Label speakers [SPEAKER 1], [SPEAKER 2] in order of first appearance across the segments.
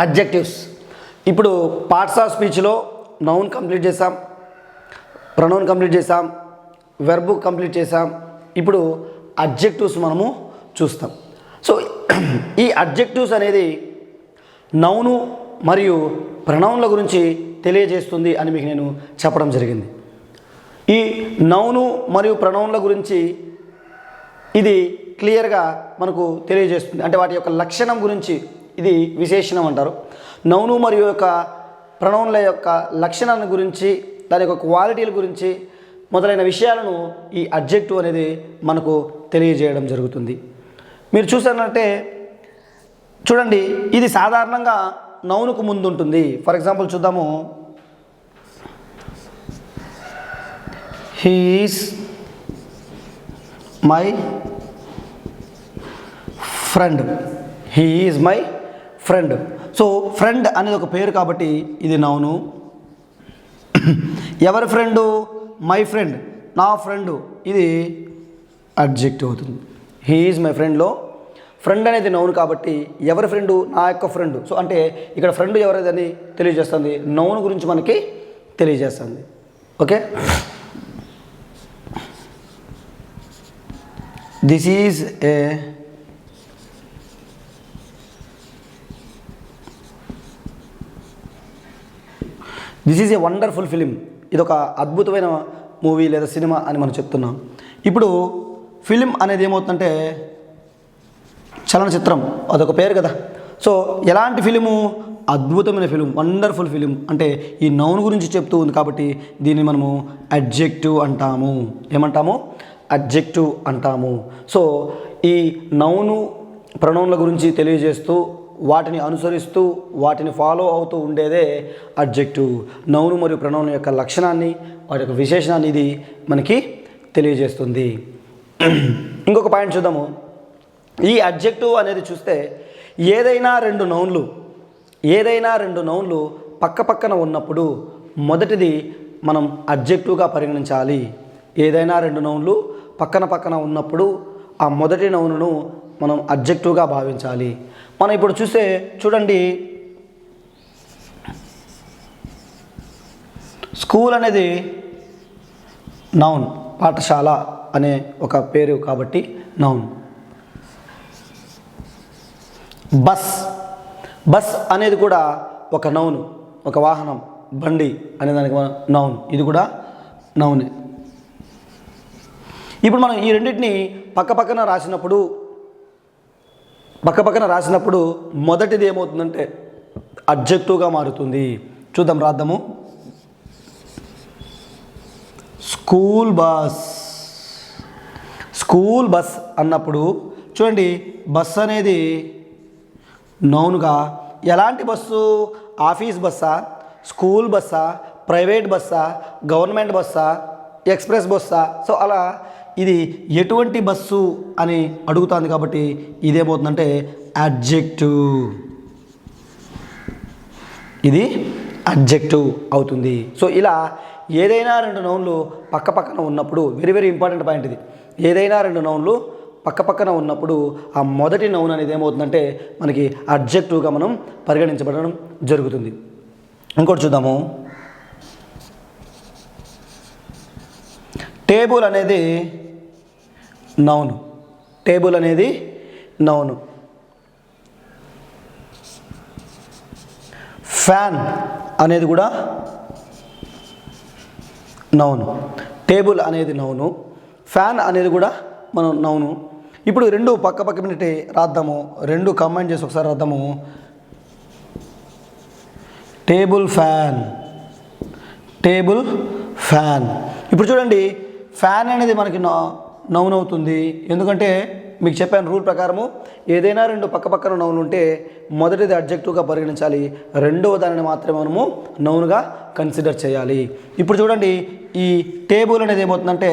[SPEAKER 1] Adjectives. ఇప్పుడు parts of స్పీచ్లో noun complete చేసాం, pronoun complete చేసాం, వెర్బ్ కంప్లీట్ చేసాం. ఇప్పుడు అడ్జెక్టివ్స్ మనము చూస్తాం. సో ఈ అడ్జెక్టివ్స్ అనేది నౌను మరియు ప్రొనౌన్ల గురించి తెలియజేస్తుంది అని మీకు నేను చెప్పడం జరిగింది. ఈ నౌను మరియు ప్రొనౌన్ల గురించి ఇది క్లియర్గా మనకు తెలియజేస్తుంది. అంటే వాటి యొక్క లక్షణం గురించి, ఇది విశేషణం అంటారు. నౌను మరియు యొక్క ప్రొనౌన్ల యొక్క లక్షణాల గురించి, దాని యొక్క క్వాలిటీల గురించి మొదలైన విషయాలను ఈ అడ్జెక్టివ్ అనేది మనకు తెలియజేయడం జరుగుతుంది. మీరు చూసారంటే చూడండి, ఇది సాధారణంగా నౌనుకు ముందు ఉంటుంది. ఫర్ ఎగ్జాంపుల్ చూద్దాము. He is my friend. He is my friend. So friend అనేది ఒక పేరు కాబట్టి ఇది నౌను. ఎవరి ఫ్రెండు? మై ఫ్రెండ్, నా ఫ్రెండు, ఇది అడ్జెక్టివ్ అవుతుంది. హీ ఈజ్ మై ఫ్రెండ్లో ఫ్రెండ్ అనేది నౌన్ కాబట్టి ఎవరి ఫ్రెండు? నా యొక్క ఫ్రెండ్. సో అంటే ఇక్కడ ఫ్రెండ్ ఎవరిదని తెలియజేస్తుంది, నౌన్ గురించి మనకి తెలియజేస్తుంది. Okay, this is a wonderful film. ఇది ఒక అద్భుతమైన మూవీ లేదా సినిమా అని మనం చెప్తున్నాం. ఇప్పుడు ఫిలిం అనేది ఏమవుతుందంటే చలనచిత్రం, అదొక పేరు కదా. సో ఎలాంటి ఫిలిము? అద్భుతమైన ఫిలిం, వండర్ఫుల్ ఫిలిం. అంటే ఈ నౌన్ గురించి చెప్తూ ఉంది కాబట్టి దీన్ని మనము అడ్జెక్టివ్ అంటాము. ఏమంటాము? అడ్జెక్టివ్ అంటాము. సో ఈ నౌను ప్రొనౌన్ల గురించి తెలియజేస్తూ, వాటిని అనుసరిస్తూ, వాటిని ఫాలో అవుతూ ఉండేదే అడ్జెక్టివ్. నౌను మరియు ప్రొనౌన్ యొక్క లక్షణాన్ని, వాటి యొక్క విశేషణాన్ని ఇది మనకి తెలియజేస్తుంది. ఇంకొక పాయింట్ చూద్దాము. ఈ అడ్జెక్టివ్ అనేది చూస్తే ఏదైనా రెండు నౌన్లు పక్క పక్కన ఉన్నప్పుడు మొదటిది మనం అడ్జెక్టివ్గా పరిగణించాలి. ఏదైనా రెండు నౌన్లు పక్కన ఉన్నప్పుడు ఆ మొదటి నౌనును మనం అడ్జెక్టివ్గా భావించాలి. మనం ఇప్పుడు చూడండి, స్కూల్ అనేది నౌన్, పాఠశాల అనే ఒక పేరు కాబట్టి నౌన్. బస్ అనేది కూడా ఒక నౌన్, ఒక వాహనం, బండి అనే దానికి నౌన్, ఇది కూడా నౌనే. ఇప్పుడు మనం ఈ రెండింటిని పక్కపక్కన రాసినప్పుడు మొదటిది ఏమవుతుందంటే అడ్జెక్టివ్గా మారుతుంది. చూద్దాం, రాద్దాము. స్కూల్ బస్ అన్నప్పుడు చూడండి, బస్ అనేది నౌన్గా. ఎలాంటి బస్సు? ఆఫీస్ బస్సా, స్కూల్ బస్సా, ప్రైవేట్ బస్సా, గవర్నమెంట్ బస్సా, ఎక్స్ప్రెస్ బస్సా? సో అలా ఇది ఎటువంటి బస్సు అని అడుగుతుంది కాబట్టి ఇదేమవుతుందంటే అడ్జెక్టివ్. ఇది అడ్జెక్టివ్ అవుతుంది. సో ఇలా ఏదైనా రెండు నౌన్లు పక్కపక్కన ఉన్నప్పుడు, వెరీ వెరీ ఇంపార్టెంట్ పాయింట్ ఇది. ఏదైనా రెండు నౌన్లు పక్కపక్కన ఉన్నప్పుడు ఆ మొదటి నౌన్ అనేది ఏమవుతుందంటే మనకి అడ్జెక్టివ్గా మనం పరిగణించబడడం జరుగుతుంది. ఇంకోటి చూద్దాము. టేబుల్ అనేది నౌను. ఫ్యాన్ అనేది కూడా నౌను. టేబుల్ అనేది నౌను, ఫ్యాన్ అనేది కూడా మనం నౌను. ఇప్పుడు రెండు పక్క పెట్టి రాద్దాము, రెండు కంబైన్ చేసి ఒకసారి రాద్దాము. Table fan. ఇప్పుడు చూడండి, ఫ్యాన్ అనేది మనకి నౌన్ అవుతుంది. ఎందుకంటే మీకు చెప్పాను రూల్ ప్రకారము ఏదైనా రెండు పక్కపక్కన నౌన్ ఉంటే మొదటిది అడ్జెక్టివ్గా పరిగణించాలి, రెండవ దానిని మాత్రమే మనము నౌన్గా కన్సిడర్ చేయాలి. ఇప్పుడు చూడండి, ఈ టేబుల్ అనేది ఏమవుతుందంటే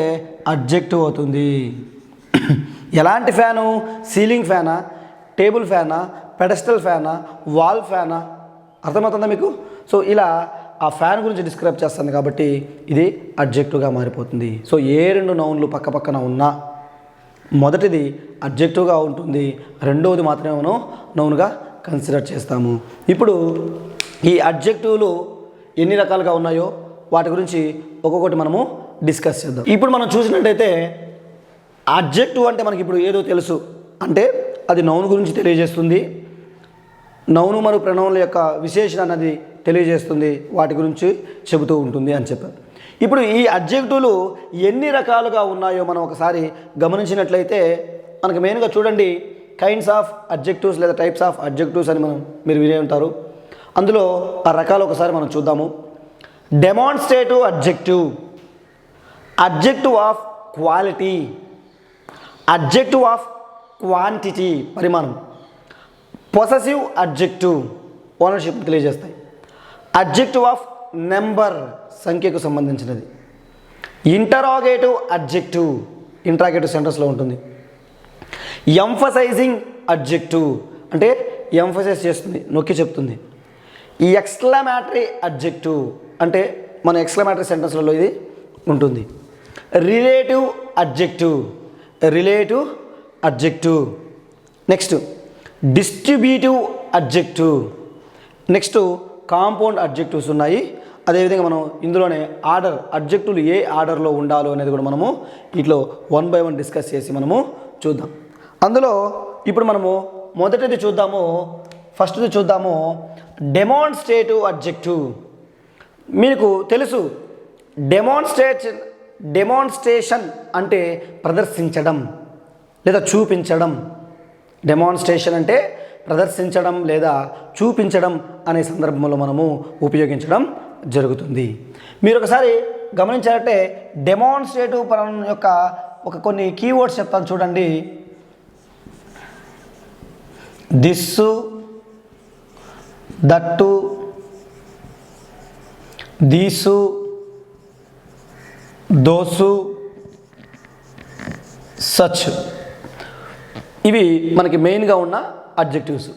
[SPEAKER 1] అడ్జెక్టివ్ అవుతుంది. ఎలాంటి ఫ్యాను? సీలింగ్ ఫ్యానా, టేబుల్ ఫ్యానా, పెడస్టల్ ఫ్యానా, వాల్ ఫ్యానా? అర్థమవుతుందా మీకు? సో ఇలా ఆ ఫ్యాన్ గురించి డిస్క్రైబ్ చేస్తుంది కాబట్టి ఇది అడ్జెక్టివ్గా మారిపోతుంది. సో ఏ రెండు నౌన్లు పక్కపక్కన ఉన్నా మొదటిది అడ్జెక్టివ్గా ఉంటుంది, రెండవది మాత్రమే మనం నౌన్గా కన్సిడర్ చేస్తాము. ఇప్పుడు ఈ అడ్జెక్టివ్లు ఎన్ని రకాలుగా ఉన్నాయో వాటి గురించి ఒక్కొక్కటి మనము డిస్కస్ చేద్దాం. ఇప్పుడు మనం చూసినట్టయితే అడ్జెక్టివ్ అంటే మనకి ఇప్పుడు ఏదో తెలుసు, అంటే అది నౌన్ గురించి తెలియజేస్తుంది, నౌను మరియు ప్రనౌన్ల యొక్క విశేషణ అనేది తెలియజేస్తుంది, వాటి గురించి చెబుతూ ఉంటుంది అని చెప్పారు. ఇప్పుడు ఈ అడ్జెక్టివ్లు ఎన్ని రకాలుగా ఉన్నాయో మనం ఒకసారి గమనించినట్లయితే మనకు మెయిన్గా చూడండి, కైండ్స్ ఆఫ్ అడ్జెక్టివ్స్ లేదా టైప్స్ ఆఫ్ అడ్జెక్టివ్స్ అని మీరు వినే ఉంటారు. అందులో ఆ రకాలు ఒకసారి మనం చూద్దాము. Demonstrative adjective, adjective of quality, adjective of quantity పరిమాణం, పొసెసివ్ అడ్జెక్టివ్ ఓనర్షిప్ తెలియజేస్తాయి, అడ్జెక్టివ్ ఆఫ్ నెంబర్ సంఖ్యకు సంబంధించినది, ఇంటరాగేటివ్ అడ్జెక్టివ్ ఇంటరాగేటివ్ సెంటెన్స్లో ఉంటుంది, ఎంఫసైజింగ్ అడ్జెక్టివ్ అంటే ఎంఫసైజ్ చేస్తుంది, నొక్కి చెప్తుంది, ఎక్స్క్లమేటరీ అడ్జెక్టివ్ అంటే మన ఎక్స్క్లమేటరీ సెంటెన్స్లలో ఇది ఉంటుంది, relative adjective relative adjective, next distributive adjective, next compound adjectives ఉన్నాయి. అదేవిధంగా మనం ఇందులోనే ఆర్డర్ అడ్జెక్టివ్లు ఏ ఆర్డర్లో ఉండాలో అనేది కూడా మనము వీటిలో 1 by 1 డిస్కస్ చేసి మనము చూద్దాం. అందులో ఇప్పుడు మనము మొదటిది చూద్దాము, ఫస్ట్ది చూద్దాము, డెమాన్స్ట్రేటివ్ అడ్జెక్టివ్. మీకు తెలుసు డెమాన్స్ట్రేషన్ అంటే ప్రదర్శించడం లేదా చూపించడం. డెమాన్స్ట్రేషన్ అంటే ప్రదర్శించడం లేదా చూపించడం అనే సందర్భంలో మనము ఉపయోగించడం జరుగుతుంది. మీరు ఒకసారి గమనించాలంటే డెమాన్స్ట్రేటివ్ పదం యొక్క కొన్ని కీవర్డ్స్ చెప్తాను చూడండి. This, that, these, those, such, ఇవి మనకి మెయిన్గా ఉన్న adjectives.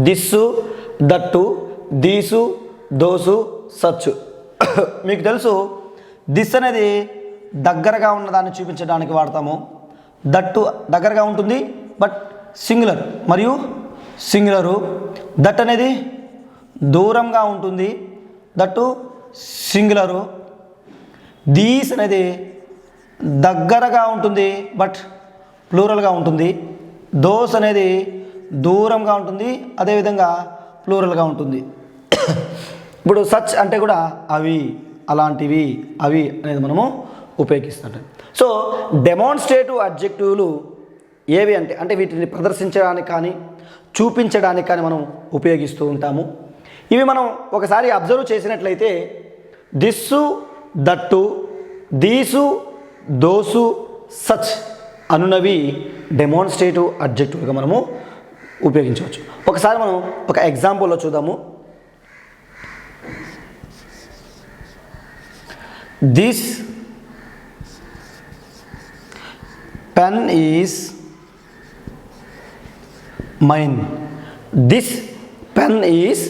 [SPEAKER 1] This, that, these, those, such. మీకు తెలుసు దిస్ అనేది దగ్గరగా ఉన్నదాన్ని చూపించడానికి వాడతాము, దట్టు దగ్గరగా ఉంటుంది బట్ సింగులర్ మరియు సింగులరు, దట్ అనేది దూరంగా ఉంటుంది, దట్టు సింగులరు, దీస్ అనేది దగ్గరగా ఉంటుంది బట్ ప్లూరల్గా ఉంటుంది, దోస్ అనేది దూరంగా ఉంటుంది అదేవిధంగా ప్లూరల్గా ఉంటుంది. ఇప్పుడు సచ్ అంటే కూడా అవి, అలాంటివి, అవి అనేది మనము ఉపయోగిస్తుంటాం. సో డెమాన్స్ట్రేటివ్ అడ్జెక్టివ్లు ఏవి అంటే వీటిని ప్రదర్శించడానికి కానీ చూపించడానికి కానీ మనం ఉపయోగిస్తూ ఉంటాము. ఇవి మనం ఒకసారి అబ్జర్వ్ చేసినట్లయితే this, that, these, those, such అనునవి డెమాన్స్ట్రేటివ్ అడ్జెక్టివ్గా మనము ఉపయోగించవచ్చు. ఒకసారి మనం ఒక ఎగ్జాంపుల్లో చూద్దాము. This pen is mine, this pen is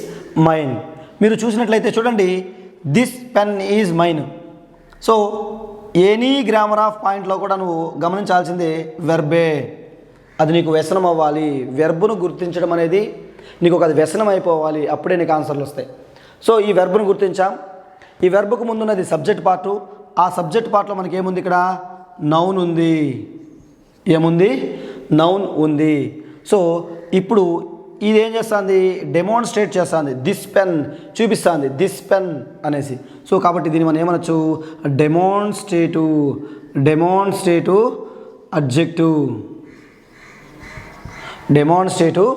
[SPEAKER 1] mine. మీరు చూసినట్లయితే చూడండి, this pen is mine. So any grammar of పాయింట్లో కూడా నువ్వు గమనించాల్సిందే వెర్బే. అది నీకు వ్యసనం అవ్వాలి. వెర్బును గుర్తించడం అనేది నీకు అది వ్యసనం అయిపోవాలి, అప్పుడే నీకు ఆన్సర్లు వస్తాయి. సో ఈ వెర్బును గుర్తించాం. ఈ వెర్బుకు ముందున్నది సబ్జెక్ట్ పార్టు. ఆ సబ్జెక్ట్ పార్ట్లో మనకి ఏముంది, ఇక్కడ నౌన్ ఉంది. ఏముంది, నౌన్ ఉంది. సో ఇప్పుడు ఇది ఏం చేస్తుంది, డెమాన్స్ట్రేట్ చేస్తుంది. దిస్ పెన్ చూపిస్తుంది, దిస్ పెన్ అనేసి. సో కాబట్టి దీన్ని మనం ఏమనొచ్చు, డెమాన్స్ట్రేటివ్ అడ్జెక్టివ్, డెమాన్స్ట్రేటివ్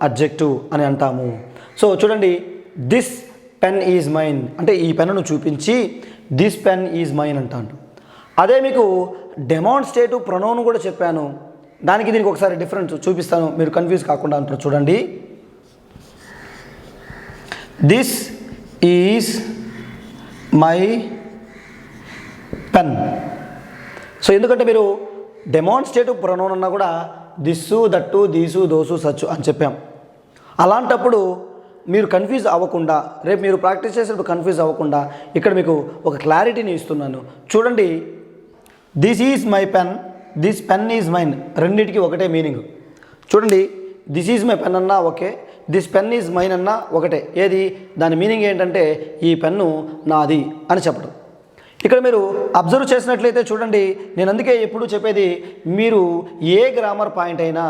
[SPEAKER 1] అడ్జెక్టివ్ అని అంటాము. సో చూడండి, దిస్ పెన్ ఈజ్ మైన్ అంటే ఈ పెన్నును చూపించి దిస్ పెన్ ఈజ్ మైన్ అంటాను. అదే మీకు డెమాన్స్ట్రేటివ్ ప్రొనౌన్ కూడా చెప్పాను, దానికి దీనికి ఒకసారి డిఫరెన్స్ చూపిస్తాను, మీరు కన్ఫ్యూజ్ కాకుండా అంటారు. చూడండి, this is my pen. So ఎందుకంటే మీరు డెమాన్స్ట్రేటివ్ ప్రొనౌన్ అన్నా కూడా దిస్సు, దట్టు, దీసు, దోసు, సచ్చు అని చెప్పాం. అలాంటప్పుడు మీరు కన్ఫ్యూజ్ అవ్వకుండా, రేపు మీరు ప్రాక్టీస్ చేసేటప్పుడు కన్ఫ్యూజ్ అవ్వకుండా ఇక్కడ మీకు ఒక క్లారిటీని ఇస్తున్నాను. చూడండి, this is my pen, this pen is mine, రెండింటికి ఒకటే మీనింగ్. చూడండి, దిస్ ఈజ్ మై పెన్ అన్నా okay, this pen is mine అన్న ఒకటే. ఏది దాని మీనింగ్ ఏంటంటే ఈ పెన్ను నాది అని చెప్పడం. ఇక్కడ మీరు అబ్జర్వ్ చేసినట్లయితే చూడండి, నేను అందుకే ఎప్పుడు చెప్పేది, మీరు ఏ గ్రామర్ పాయింట్ అయినా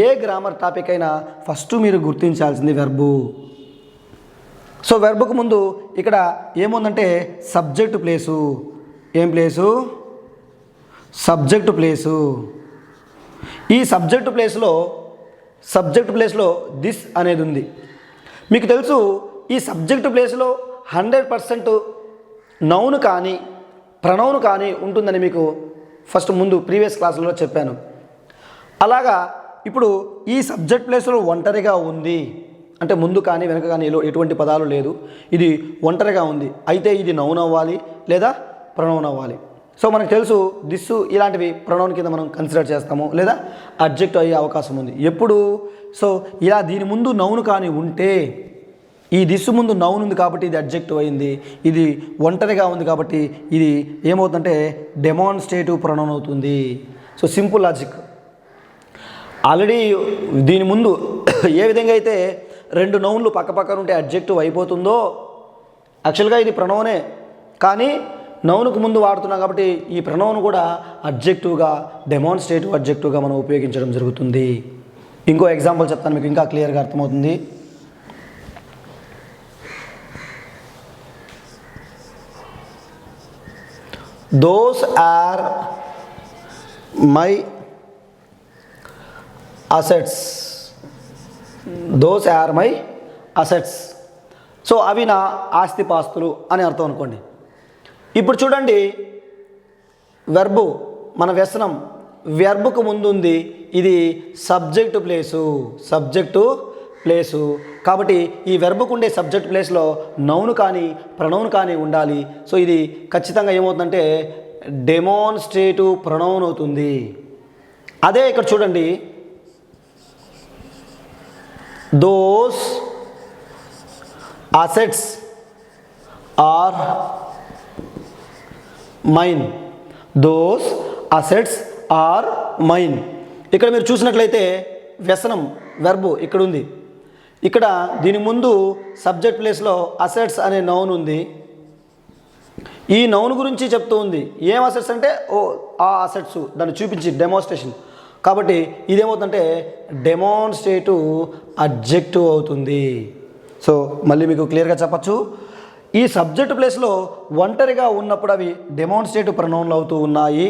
[SPEAKER 1] ఏ గ్రామర్ టాపిక్ అయినా ఫస్ట్ మీరు గుర్తించాల్సింది వెర్బు. సో వెర్బుకు ముందు ఇక్కడ ఏముందంటే సబ్జెక్టు ప్లేసు. ఏం ప్లేసు? Subject place. ఈ సబ్జెక్టు ప్లేస్లో దిస్ అనేది ఉంది. మీకు తెలుసు ఈ సబ్జెక్టు ప్లేస్లో 100% నౌన్ కానీ ప్రొనౌన్ కానీ ఉంటుందని మీకు ఫస్ట్ ముందు ప్రీవియస్ క్లాసులలో చెప్పాను. అలాగా ఇప్పుడు ఈ సబ్జెక్ట్ ప్లేస్లో ఒంటరిగా ఉంది అంటే ముందు కానీ వెనక కానీ ఎటువంటి పదాలు లేదు, ఇది ఒంటరిగా ఉంది. అయితే ఇది నౌన్ అవ్వాలి లేదా ప్రొనౌన్ అవ్వాలి. సో మనకు తెలుసు దిస్సు ఇలాంటివి ప్రొనౌన్ కింద మనం కన్సిడర్ చేస్తాము లేదా అడ్జెక్ట్ అయ్యే అవకాశం ఉంది ఎప్పుడు. సో ఇలా దీని ముందు నౌన్ కానీ ఉంటే, ఈ దిస్సు ముందు నౌన్ ఉంది కాబట్టి ఇది అడ్జెక్టివ్ అయింది, ఇది ఒంటరిగా ఉంది కాబట్టి ఇది ఏమవుతుందంటే డెమాన్స్ట్రేటివ్ ప్రొనౌన్ అవుతుంది. So simple logic. ఆల్రెడీ దీని ముందు ఏ విధంగా అయితే 2 నౌన్లు పక్కపక్కన ఉంటే అడ్జెక్టివ్ అయిపోతుందో, యాక్చువల్గా ఇది ప్రొనౌనే కానీ నౌన్కు ముందు వాడుతున్నాం కాబట్టి ఈ ప్రొనౌన్ కూడా అడ్జెక్టివ్గా డెమాన్స్ట్రేటివ్ అడ్జెక్టివ్గా మనం ఉపయోగించడం జరుగుతుంది. ఇంకో ఎగ్జాంపుల్ చెప్తాను, మీకు ఇంకా క్లియర్గా అర్థమవుతుంది. Those are my assets. Those are my assets. So అవి నా ఆస్తిపాస్తులు అని అర్థం అనుకోండి. ఇప్పుడు చూడండి, వెర్బు మన వ్యసనం వెర్బుకు ముందు ఉంది, ఇది సబ్జెక్టు ప్లేసు కాబట్టి ఈ వెర్బుకు ఉండే సబ్జెక్ట్ ప్లేస్లో నౌన్ కానీ ప్రొనౌన్ కానీ ఉండాలి. సో ఇది ఖచ్చితంగా ఏమవుతుందంటే డెమాన్స్ట్రేటివ్ ప్రొనౌన్ అవుతుంది. అదే ఇక్కడ చూడండి, those assets are mine. Those assets are mine. ఇక్కడ మీరు చూసినట్లయితే వ్యసనం వెర్బు ఇక్కడ ఉంది. ఇక్కడ దీని ముందు సబ్జెక్ట్ ప్లేస్లో అసెట్స్ అనే నౌన్ ఉంది. ఈ నౌన్ గురించి చెప్తూ ఉంది. ఏం అసెట్స్ అంటే ఆ అసెట్స్ దాన్ని చూపించి డెమాన్స్ట్రేషన్. కాబట్టి ఇదేమవుతుందంటే డెమాన్స్ట్రేటివ్ అడ్జెక్టివ్ అవుతుంది. సో మళ్ళీ మీకు క్లియర్గా చెప్పచ్చు, ఈ సబ్జెక్ట్ ప్లేస్లో ఒంటరిగా ఉన్నప్పుడు అవి డెమాన్స్ట్రేటివ్ ప్రొనౌన్లు అవుతూ ఉన్నాయి.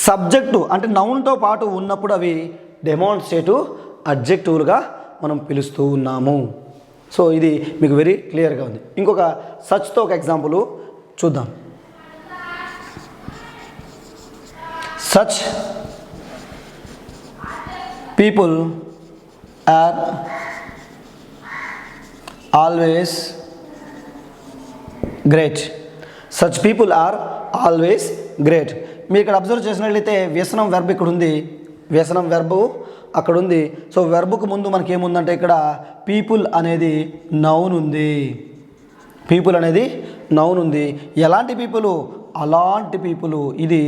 [SPEAKER 1] సబ్జెక్టు అంటే నౌన్తో పాటు ఉన్నప్పుడు అవి డెమాన్స్ట్రేటివ్ అడ్జెక్టివ్లుగా మనం పిలుస్తూ ఉన్నాము. సో ఇది మీకు వెరీ క్లియర్గా ఉంది. ఇంకొక సచ్తో ఒక ఎగ్జాంపుల్ చూద్దాం. Such people are always great. Such people are always great. మీరు ఇక్కడ అబ్జర్వ్ చేసినట్లయితే వ్యసనం వెర్బ్ ఇక్కడ ఉంది, వ్యసనం వెర్బు అక్కడ ఉంది. సో వెర్బుకు ముందు మనకి ఏముందంటే ఇక్కడ పీపుల్ అనేది నౌన్ ఉంది. పీపుల్ అనేది నౌన్ ఉంది. ఎలాంటి పీపుల్? అలాంటి పీపుల్. ఇది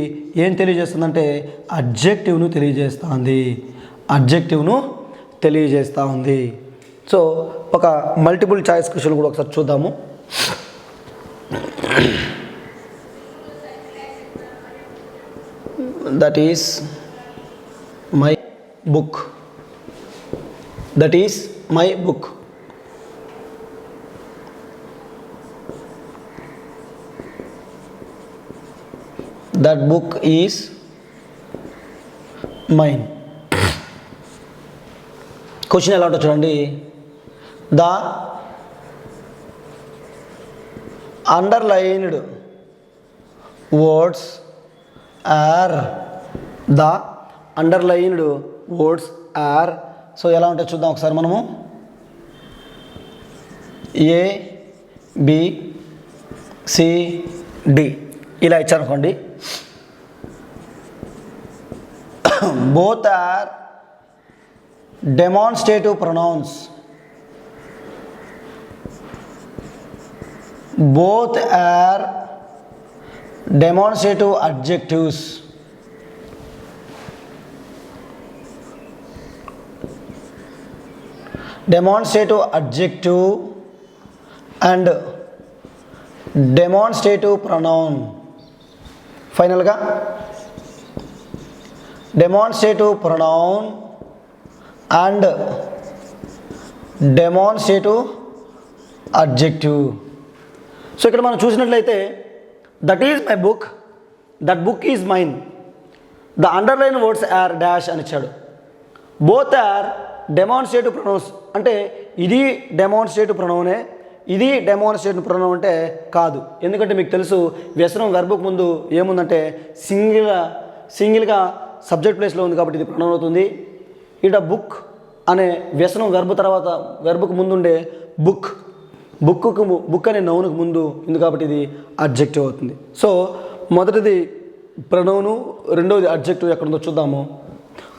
[SPEAKER 1] ఏం తెలియజేస్తుందంటే అడ్జెక్టివ్ను తెలియజేస్తూ ఉంది. సో ఒక మల్టిపుల్ చాయిస్ క్వశ్చన్ కూడా ఒకసారి చూద్దాము. That is my book. That is my book. That book is mine. Question ఎలా ఉంటుందో చూడండి. The underlined words are. The underlined words are. So ఎలా ఉంటాయో చూద్దాం ఒకసారి మనము. ఏ బి సి డి ఇలా ఇచ్చారనుకోండి. Both are demonstrative pronouns. Both are demonstrative adjectives. Demonstrative adjective and demonstrative pronoun. ఫైనల్గా demonstrative pronoun and demonstrative adjective. So ఇక్కడ మనం చూసినట్లయితే that is my book, that book is mine, the underline words are dash అని ఇచ్చాడు. Both are demonstrative pronounce అంటే ఇది demonstrative ప్రొనౌనే, ఇది demonstrative pronoun అంటే కాదు. ఎందుకంటే మీకు తెలుసు వ్యసనం వెర్బుకు ముందు ఏముందంటే సింగిల్గా సబ్జెక్ట్ ప్లేస్లో ఉంది కాబట్టి ఇది ప్రొనౌన్ అవుతుంది. ఇక్కడ బుక్ అనే వ్యసనం వెర్బ్ తర్వాత వెర్బుకు ముందు ఉండే బుక్ అనే నౌన్కు ముందు ఉంది కాబట్టి ఇది అడ్జెక్టివ్ అవుతుంది. సో మొదటిది ప్రొనౌను, రెండవది అడ్జెక్టివ్ ఎక్కడుందో చూద్దాము.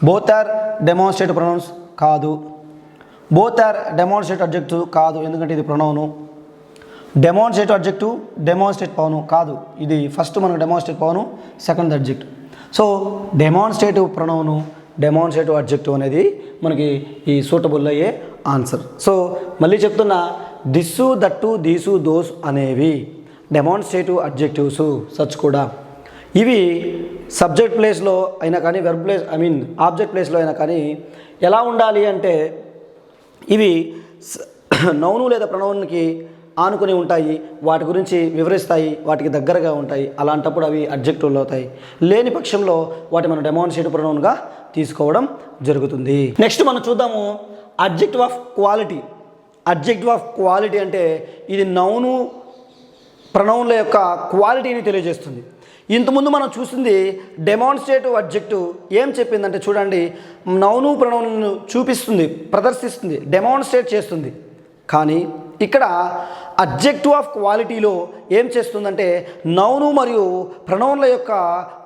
[SPEAKER 1] బోత్ ఆర్ డెమాన్స్ట్రేటివ్ ప్రొనౌన్స్ కాదు, బోత్ ఆర్ డెమాన్స్ట్రేటివ్ అడ్జెక్టివ్ కాదు ఎందుకంటే ఇది pronoun. Demonstrative adjective demonstrate Pawan కాదు, ఇది ఫస్ట్ మనకు demonstrate Pawan, second adjective. So demonstrative pronoun, demonstrative adjective అనేది మనకి ఈ సూటబుల్ అయ్యే ఆన్సర్. సో మళ్ళీ చెప్తున్నా, దిస్సు, దట్టు, దీసు, దోస్ అనేవి డెమాన్స్ట్రేటివ్ అడ్జెక్టివ్స్ సచ్ కూడా. ఇవి సబ్జెక్ట్ ప్లేస్లో అయినా కానీ వెర్బ్ ప్లేస్ ఆబ్జెక్ట్ ప్లేస్లో అయినా కానీ ఎలా ఉండాలి అంటే ఇవి నౌను లేదా ప్రొనౌన్కి ఆనుకుని ఉంటాయి, వాటి గురించి వివరిస్తాయి, వాటికి దగ్గరగా ఉంటాయి. అలాంటప్పుడు అవి అడ్జెక్టివ్లు అవుతాయి. లేని పక్షంలో వాటి మనం డెమాన్స్ట్రేటివ్ ప్రొనౌన్గా తీసుకోవడం జరుగుతుంది. నెక్స్ట్ మనం చూద్దాము adjective of quality. Adjective of quality అంటే ఇది నౌను ప్రొనౌన్ల యొక్క క్వాలిటీని తెలియజేస్తుంది. ఇంతకుముందు మనం చూసింది డెమాన్స్ట్రేటివ్ అడ్జెక్టివ్ ఏం చెప్పిందంటే చూడండి, నౌను ప్రొనౌన్లను చూపిస్తుంది, ప్రదర్శిస్తుంది, డెమాన్స్ట్రేట్ చేస్తుంది. కానీ ఇక్కడ అడ్జెక్టివ్ ఆఫ్ క్వాలిటీలో ఏం చేస్తుందంటే నౌను మరియు ప్రొనౌన్ల యొక్క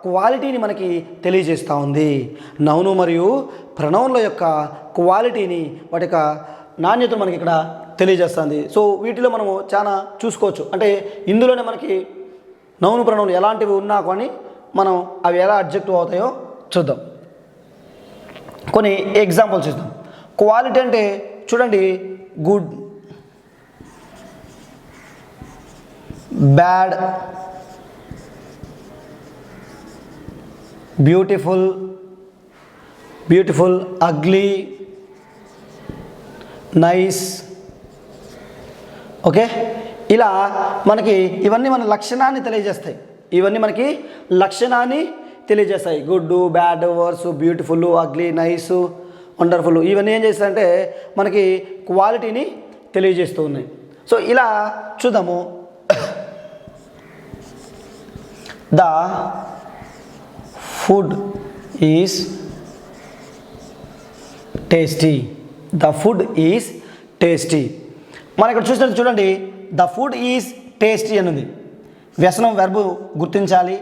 [SPEAKER 1] క్వాలిటీని మనకి తెలియజేస్తూ ఉంది. నౌను మరియు ప్రొనౌన్ల యొక్క క్వాలిటీని, వాటి యొక్క నాణ్యతను మనకి ఇక్కడ తెలియజేస్తుంది. సో వీటిలో మనము చాలా చూసుకోవచ్చు. అంటే ఇందులోనే మనకి నౌను ప్రొనౌన్ ఎలాంటివి ఉన్నా కానీ మనం అవి ఎలా అడ్జెక్టివ్ అవుతాయో చూద్దాం. కొన్ని ఎగ్జాంపుల్స్ చూద్దాం. క్వాలిటీ అంటే చూడండి, good, bad, beautiful, ugly, nice. Okay, ఇలా మనకి ఇవన్నీ మన లక్షణాన్ని తెలియజేస్తాయి. Good, bad, worse, beautiful, ugly, nice, wonderful ఇవన్నీ ఏం చేస్తాయంటే మనకి క్వాలిటీని తెలియజేస్తూ ఉన్నాయి. సో ఇలా చూద్దాము. The food is tasty. మనం ఇక్కడ చూసినట్టు చూడండి, ద ఫుడ్ ఈజ్ టేస్టీ అన్నది వ్యసనం వెర్బు గుర్తించాలి.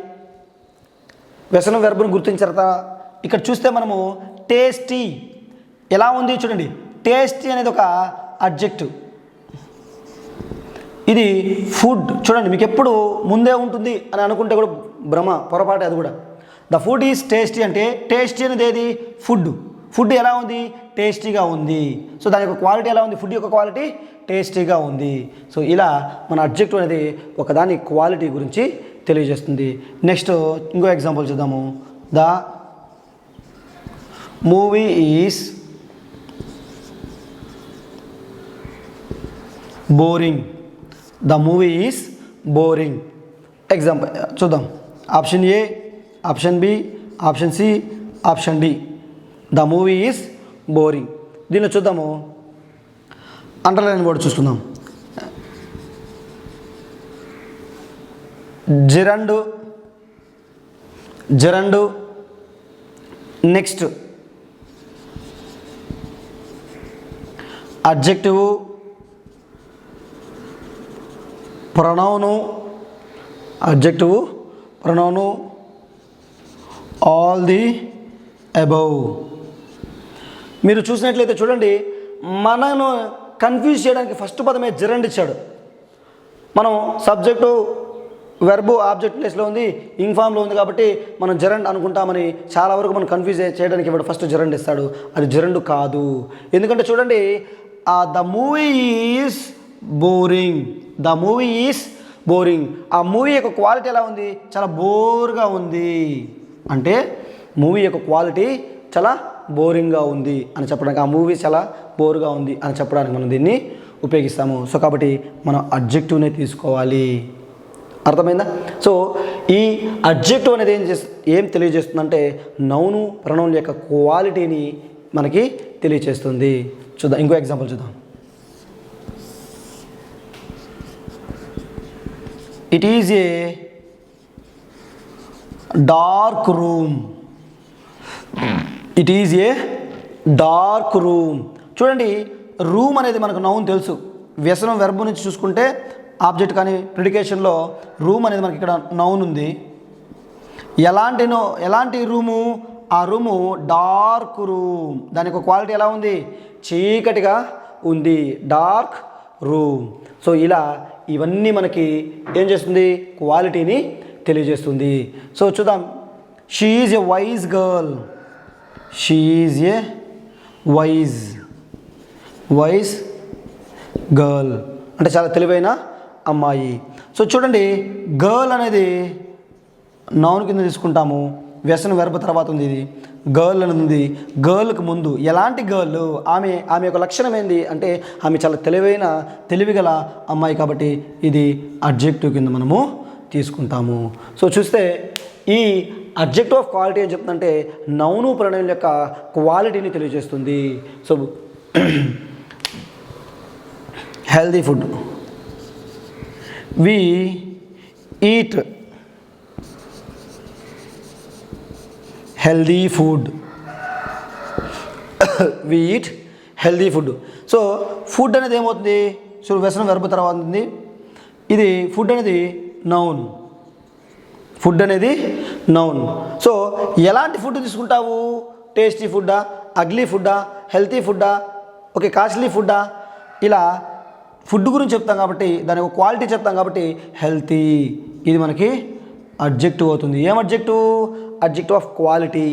[SPEAKER 1] వ్యసనం వెర్బును గుర్తించిన తర్వాత ఇక్కడ చూస్తే మనము టేస్టీ ఎలా ఉంది చూడండి. టేస్టీ అనేది ఒక అడ్జెక్టివ్, ఇది ఫుడ్ చూడండి. మీకు ఎప్పుడు ముందే ఉంటుంది అని అనుకుంటే కూడా పొరపాటు అది కూడా. ద ఫుడ్ ఈజ్ టేస్టీ అంటే టేస్టీ అనేది ఏది? ఫుడ్ ఎలా ఉంది? టేస్టీగా ఉంది. సో దాని యొక్క క్వాలిటీ ఎలా ఉంది? ఫుడ్ యొక్క క్వాలిటీ టేస్టీగా ఉంది. సో ఇలా మన అడ్జెక్టివ్ అనేది ఒకదాని క్వాలిటీ గురించి తెలియజేస్తుంది. నెక్స్ట్ ఇంకో ఎగ్జాంపుల్ చూద్దాము. The movie is boring. Example చూద్దాం. Option A, option B, option C, option D. The movie is boring. దీనిలో చూద్దాము, అండర్లైన్ వర్డ్ చూస్తున్నాం. జరండు. Next adjective, pronoun, all the above. మీరు చూసినట్లయితే చూడండి, మనను కన్ఫ్యూజ్ చేయడానికి ఫస్ట్ పదమే జరండ్ ఇచ్చాడు. మనం సబ్జెక్టు వెర్బు ఆబ్జెక్ట్ ప్లేస్లో ఉంది, ఇన్ఫామ్లో ఉంది కాబట్టి మనం జరండ్ అనుకుంటామని చాలా వరకు మనం కన్ఫ్యూజ్ చేయడానికి ఇప్పుడు ఫస్ట్ జరండ్ ఇస్తాడు. అది జరండు కాదు. ఎందుకంటే చూడండి, the movie is boring. The movie is boring. ఆ మూవీ యొక్క క్వాలిటీ ఎలా ఉంది? చాలా బోర్గా ఉంది. అంటే మూవీ యొక్క క్వాలిటీ చాలా బోరింగ్గా ఉంది అని చెప్పడానికి, ఆ మూవీ చాలా బోర్గా ఉంది అని చెప్పడానికి మనం దీన్ని ఉపయోగిస్తాము. సో కాబట్టి మనం అడ్జెక్టివ్నే తీసుకోవాలి. అర్థమైందా? సో ఈ అడ్జెక్టివ్ అనేది ఏం తెలియజేస్తుందంటే నౌను ప్రొనౌన్ యొక్క క్వాలిటీని మనకి తెలియజేస్తుంది. చూద్దాం, ఇంకో ఎగ్జాంపుల్ చూద్దాం. It is a dark room. It is a dark room. చూడండి, రూమ్ అనేది మనకు నౌన్ తెలుసు. వ్యసనం వెర్బ్ నుంచి చూసుకుంటే ఆబ్జెక్ట్ కానీ ప్రిడికేషన్లో రూమ్ అనేది మనకి ఇక్కడ నౌన్ ఉంది. ఎలాంటి రూము? ఆ రూము డార్క్ రూమ్. దానికి ఒక క్వాలిటీ ఎలా ఉంది? చీకటిగా ఉంది. Dark room. సో ఇలా ఇవన్నీ మనకి ఏం చేస్తుంది? క్వాలిటీని తెలియజేస్తుంది. సో చూద్దాం. She is a wise girl. She is a wise girl అంటే చాలా తెలివైన అమ్మాయి. సో చూడండి, గర్ల్ అనేది నౌన్ కింద తీసుకుంటాము. వ్యసన వెర్బ్ తర్వాత ఉంది. ఇది గర్ల్ అని ఉంది. గర్ల్కి ముందు ఎలాంటి గర్ల్? ఆమె యొక్క లక్షణం ఏంది అంటే ఆమె చాలా తెలివిగల అమ్మాయి. కాబట్టి ఇది అడ్జెక్టివ్ కింద మనము తీసుకుంటాము. సో చూస్తే ఈ అడ్జెక్టివ్ ఆఫ్ క్వాలిటీ ఏం చెప్తుందంటే నౌను ప్రొనౌన్ యొక్క క్వాలిటీని తెలియజేస్తుంది. So healthy food. We eat healthy food. We eat healthy food. So food అనేది ఏమవుతుంది? సో వ్యసనం వెర్బ్ తర్వాత ఉంది. ఇది ఫుడ్ అనేది నౌన్. ఫుడ్ అనేది నౌన్. సో ఎలాంటి ఫుడ్ తీసుకుంటావు? టేస్టీ ఫుడ్డా, అగ్లీ ఫుడ్డా, హెల్తీ ఫుడ్డా, ఓకే కాస్ట్లీ ఫుడ్డా? ఇలా ఫుడ్ గురించి చెప్తాం కాబట్టి దాని ఒక క్వాలిటీ చెప్తాం కాబట్టి హెల్తీ ఇది మనకి అడ్జెక్టివ్ అవుతుంది. ఏం అడ్జెక్టివ్? Adjective of quality.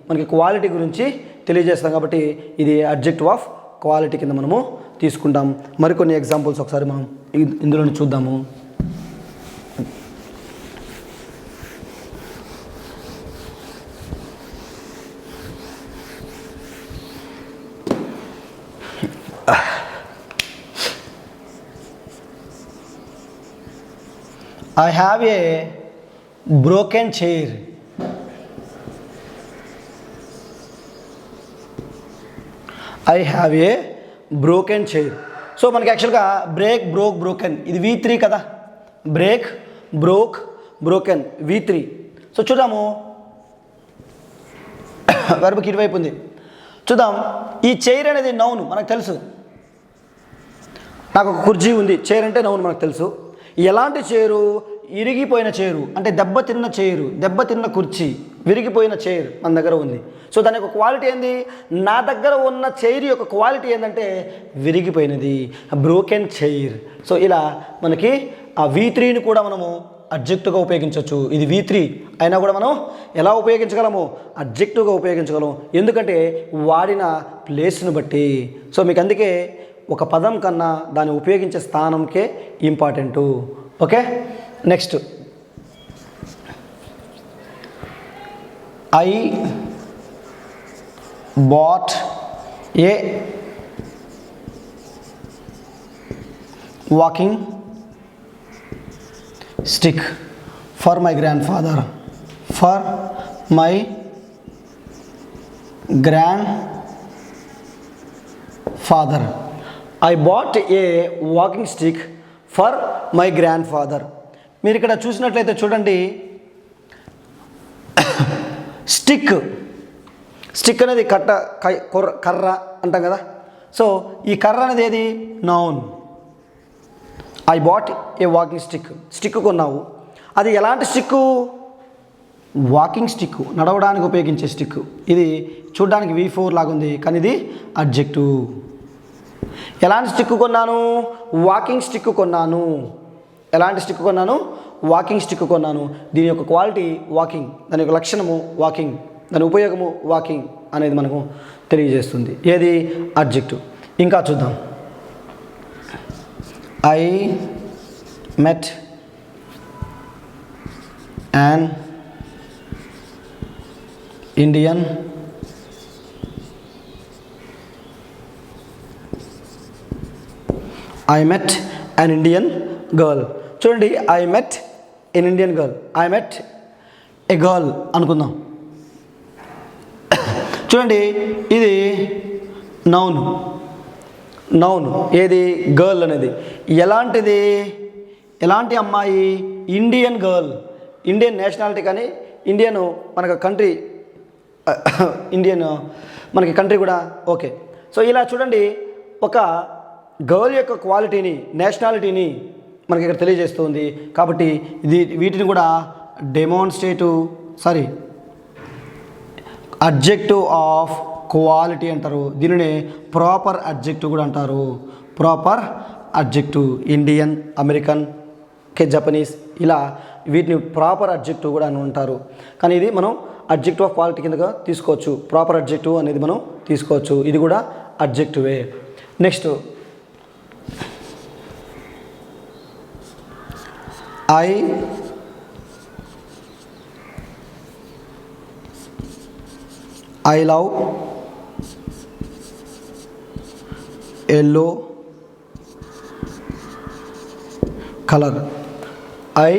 [SPEAKER 1] మనకి క్వాలిటీ గురించి తెలియజేస్తాం కాబట్టి ఇది అడ్జెక్టివ్ ఆఫ్ క్వాలిటీ కింద మనము తీసుకుంటాం. మరికొన్ని ఎగ్జాంపుల్స్ ఒకసారి మనం ఇందులోనే చూద్దాము. I have a broken chair. I have a broken chair. So మనకి యాక్చువల్గా బ్రేక్, బ్రోక్, బ్రోకెన్ ఇది V3 కదా. Break, broke, broken V3. So చూద్దాము, వెర్బ్కి ఇటువైపు ఉంది. చూద్దాం. ఈ చైర్ అనేది నౌన్ మనకు తెలుసు. నాకు ఒక కుర్చీ ఉంది. చైర్ అంటే నౌన్ మనకు తెలుసు. ఎలాంటి చైరు? ఇరిగిపోయిన చైరు అంటే దెబ్బతిన్న చైరు, దెబ్బతిన్న కుర్చీ, విరిగిపోయిన చైర్ మన దగ్గర ఉంది. సో దాని యొక్క క్వాలిటీ ఏంది? నా దగ్గర ఉన్న చైర్ యొక్క క్వాలిటీ ఏంటంటే విరిగిపోయినది, బ్రోకెన్ చైర్. సో ఇలా మనకి ఆ V3ని కూడా మనము అడ్జెక్టివ్గా ఉపయోగించవచ్చు. ఇది V3 అయినా కూడా మనం ఎలా ఉపయోగించగలము? అడ్జెక్టివ్గా ఉపయోగించగలము. ఎందుకంటే వాడిన ప్లేస్ని బట్టి. సో మీకు అందుకే ఒక పదం కన్నా దాన్ని ఉపయోగించే స్థానంకే important. Okay, next. I bought a walking stick for my grandfather. For my grandfather. I bought a walking stick for my grandfather. మీరు ఇక్కడ చూసినట్లయితే చూడండి, స్టిక్ అనేది కర్ర అంటాం కదా. సో ఈ కర్ర అనేది ఏది? Noun. I bought a walking stick కొన్నావు. అది ఎలాంటి స్టిక్కు? వాకింగ్ స్టిక్, నడవడానికి ఉపయోగించే స్టిక్. ఇది చూడడానికి V4 లాగా ఉంది కానీ ఇది అడ్జెక్టివ్. ఎలాంటి స్టిక్ కొన్నాను? వాకింగ్ స్టిక్ కొన్నాను. ఎలాంటి స్టిక్ కొన్నాను? వాకింగ్ స్టిక్ కొన్నాను. దీని యొక్క క్వాలిటీ వాకింగ్, దాని యొక్క లక్షణము వాకింగ్, దాని ఉపయోగము వాకింగ్ అనేది మనకు తెలియజేస్తుంది. ఏది? అడ్జెక్టివ్. ఇంకా చూద్దాం. I met an Indian I met an Indian girl. చూడండి, I met an Indian girl. I met a girl అనుకుందాం. చూడండి, ఇది నౌన్. ఏది? గర్ల్ అనేది. ఎలాంటిది? ఎలాంటి అమ్మాయి? Indian girl. ఇండియన్ నేషనాలిటీ కానీ ఇండియన్ మనకు కంట్రీ, ఇండియన్ మనకి కంట్రీ కూడా ఓకే. సో ఇలా చూడండి, ఒక గర్ల్ యొక్క క్వాలిటీని, నేషనాలిటీని మనకి ఇక్కడ తెలియజేస్తుంది. కాబట్టి వీటిని కూడా అడ్జెక్టివ్ ఆఫ్ క్వాలిటీ అంటారు. దీనిని ప్రాపర్ అడ్జెక్టివ్ కూడా అంటారు. Proper adjective. Indian, American, Japanese, ఇలా వీటిని ప్రాపర్ అడ్జెక్టివ్ కూడా అని అంటారు. కానీ ఇది మనం అడ్జెక్టివ్ ఆఫ్ క్వాలిటీ కిందగా తీసుకోవచ్చు. ప్రాపర్ అడ్జెక్టివ్ అనేది మనం తీసుకోవచ్చు. ఇది కూడా అడ్జెక్టివే. Next, I love yellow colour. I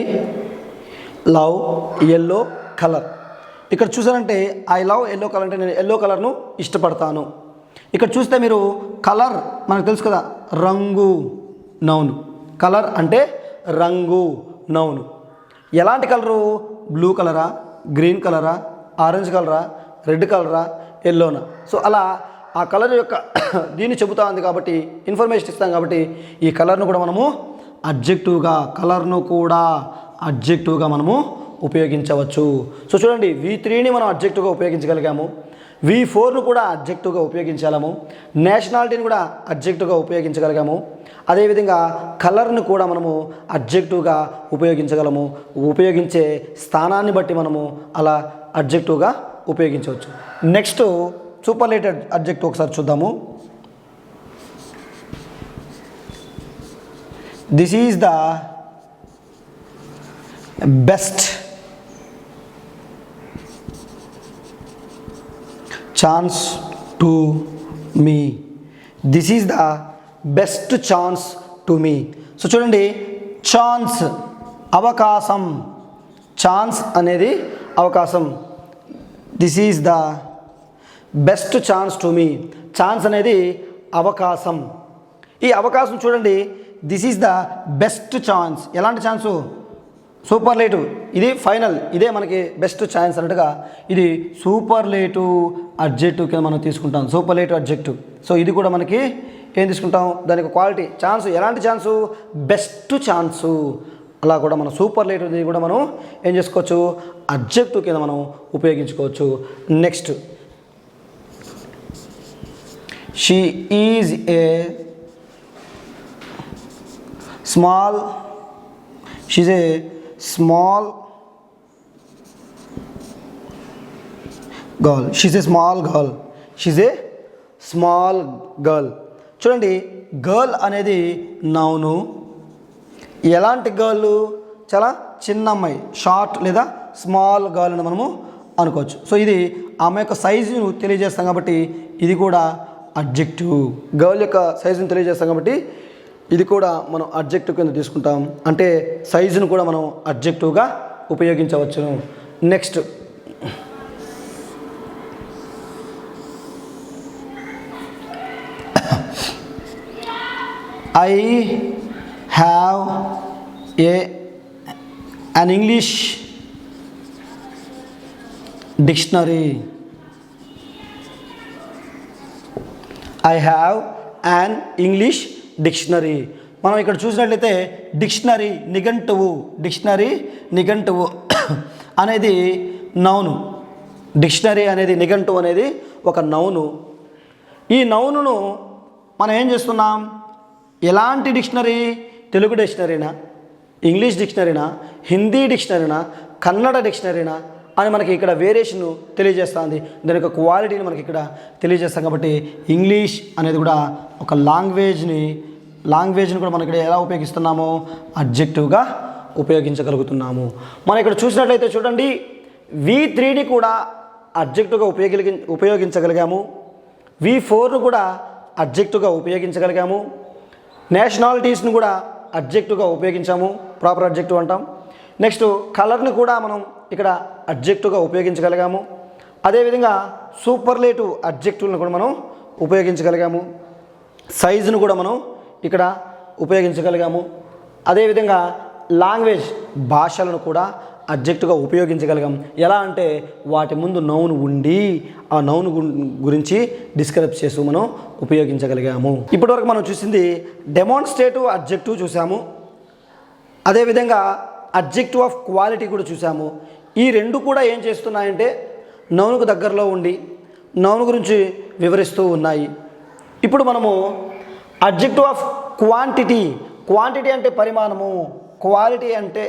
[SPEAKER 1] love yellow colour. ఇక్కడ చూసారంటే ఐ లవ్ ఎల్లో కలర్ అంటే నేను ఎల్లో కలర్ను ఇష్టపడతాను. ఇక్కడ చూస్తే మీరు కలర్ మనకు తెలుసు కదా, రంగు, నౌను. కలర్ అంటే రంగు, నౌను. ఎలాంటి కలరు? బ్లూ కలరా, గ్రీన్ కలరా, ఆరెంజ్ కలరా, రెడ్ కలరా, ఎల్లోనా? సో అలా ఆ కలర్ యొక్క దీన్ని చెబుతా ఉంది కాబట్టి, ఇన్ఫర్మేషన్ ఇస్తాం కాబట్టి ఈ కలర్ను కూడా మనము అడ్జెక్టివ్గా, కలర్ను కూడా అడ్జెక్టివ్గా మనము ఉపయోగించవచ్చు. సో చూడండి, V3ని మనం అడ్జెక్టివ్గా ఉపయోగించగలిగాము. V4ను కూడా అడ్జెక్టివ్గా ఉపయోగించగలము. నేషనాలిటీని కూడా అడ్జెక్టివ్గా ఉపయోగించగలిగాము. అదేవిధంగా కలర్ను కూడా మనము అడ్జెక్టివ్గా ఉపయోగించగలము. ఉపయోగించే స్థానాన్ని బట్టి మనము అలా అడ్జెక్టివ్గా ఉపయోగించవచ్చు. నెక్స్ట్, సూపర్లేటివ్ అడ్జెక్టివ్ ఒకసారి చూద్దాము. This is the best chance to me. This is the best chance to me. So చూడండి, ఛాన్స్ అవకాశం. ఛాన్స్ అనేది అవకాశం. This is the best chance to me. Chance అనేది అవకాశం. ఈ అవకాశం చూడండి, this is the best chance. ఎలాంటి ఛాన్సు? సూపర్లేటివ్. ఇది ఫైనల్, ఇదే మనకి బెస్ట్ ఛాన్స్ అన్నట్టుగా ఇది సూపర్లేటివ్ అడ్జెక్టివ్ కింద మనం తీసుకుంటాం. Superlative adjective. సో ఇది కూడా మనకి ఏం తీసుకుంటాం? దానికి క్వాలిటీ, ఛాన్స్. ఎలాంటి ఛాన్సు? Best chance. అలా కూడా మనం సూపర్లేటివ్ని కూడా మనం ఏం చేసుకోవచ్చు? అడ్జెక్టివ్ కింద మనం ఉపయోగించుకోవచ్చు. Next, she is a small she's a small girl. She's a small girl. She's a small girl. చూడండి, గర్ల్ అనేది నౌను. ఎలాంటి గర్ల్? చాలా చిన్న అమ్మాయి, షార్ట్ లేదా స్మాల్ గర్ల్ అని మనము అనుకోవచ్చు. సో ఇది ఆమె యొక్క సైజును తెలియజేస్తాం కాబట్టి ఇది కూడా అడ్జెక్టివ్. గర్ల్ యొక్క సైజును తెలియజేస్తాం కాబట్టి ఇది కూడా మనం అడ్జెక్టివ్ కింద తీసుకుంటాం. అంటే సైజును కూడా మనం అడ్జెక్టివ్గా ఉపయోగించవచ్చును. Next, I have an English dictionary. I have an English dictionary. మనం ఇక్కడ చూసినట్లయితే డిక్షనరీ, నిఘంటువు అనేది నౌను. డిక్షనరీ అనేది, నిఘంటువు అనేది ఒక నౌను. ఈ నౌనును మనం ఏం చేస్తున్నాం? ఎలాంటి డిక్షనరీ? తెలుగు డిక్షనరీనా, ఇంగ్లీష్ డిక్షనరీనా, హిందీ డిక్షనరీనా, కన్నడ డిక్షనరీనా అని మనకి ఇక్కడ వేరియేషన్ తెలియజేస్తుంది. దాని యొక్క క్వాలిటీని మనకి ఇక్కడ తెలియజేస్తాం. కాబట్టి ఇంగ్లీష్ అనేది కూడా ఒక లాంగ్వేజ్ని లాంగ్వేజ్ని కూడా మనం ఇక్కడ ఎలా ఉపయోగిస్తున్నాము, అడ్జెక్టివ్గా ఉపయోగించగలుగుతున్నాము. మనం ఇక్కడ చూసినట్లయితే చూడండి, V3ని కూడా అడ్జెక్టివ్గా ఉపయోగించగలిగాము, V4ను కూడా అడ్జెక్టివ్గా ఉపయోగించగలిగాము, నేషనాలిటీస్ని కూడా అడ్జెక్టివ్గా ఉపయోగించాము, ప్రాపర్ అడ్జెక్టివ్ అంటాం. నెక్స్ట్ కలర్ని కూడా మనం ఇక్కడ అడ్జెక్టివ్గా ఉపయోగించగలిగాము. అదేవిధంగా సూపర్లేటివ్ అడ్జెక్టివ్లను కూడా మనం ఉపయోగించగలిగాము, సైజును కూడా మనం ఇక్కడ ఉపయోగించగలిగాము. అదేవిధంగా లాంగ్వేజ్ భాషలను కూడా అడ్జెక్టివ్గా ఉపయోగించగలిగాం. ఎలా అంటే వాటి ముందు నౌన్ ఉండి ఆ నౌన్ గురించి డిస్క్రైబ్ చేస్తూ మనం ఉపయోగించగలిగాము. ఇప్పటివరకు మనం చూసింది డెమాన్స్ట్రేటివ్ అడ్జెక్టివ్ చూసాము, అదేవిధంగా అడ్జెక్టివ్ ఆఫ్ క్వాలిటీ కూడా చూసాము. ఈ రెండు కూడా ఏం చేస్తున్నాయంటే నౌన్కు దగ్గరలో ఉండి నౌన్ గురించి వివరిస్తూ ఉన్నాయి. ఇప్పుడు మనము అడ్జెక్టివ్ ఆఫ్ క్వాంటిటీ, క్వాంటిటీ అంటే పరిమాణము, క్వాలిటీ అంటే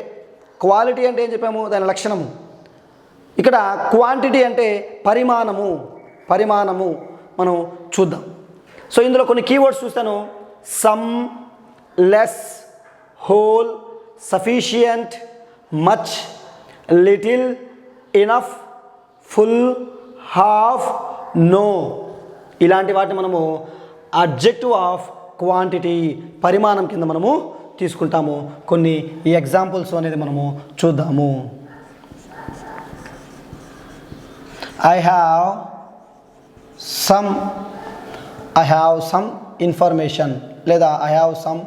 [SPEAKER 1] ఏం చెప్పాము, దాని లక్షణము. ఇక్కడ క్వాంటిటీ అంటే పరిమాణము మనం చూద్దాం. సో ఇందులో కొన్ని కీవర్డ్స్ చూస్తాను. Some, less, whole, sufficient, much, little, enough, full, half, no, ఇలాంటి వాటిని మనము అడ్జెక్టివ్ ఆఫ్ క్వాంటిటీ, పరిమాణం కింద మనము తీసుకుంటాము. కొన్ని ఈ ఎగ్జాంపుల్స్ అనేది మనము చూద్దాము. ఐ హ్యావ్ సమ్ ఇన్ఫర్మేషన్, లేదా ఐ హ్యావ్ సమ్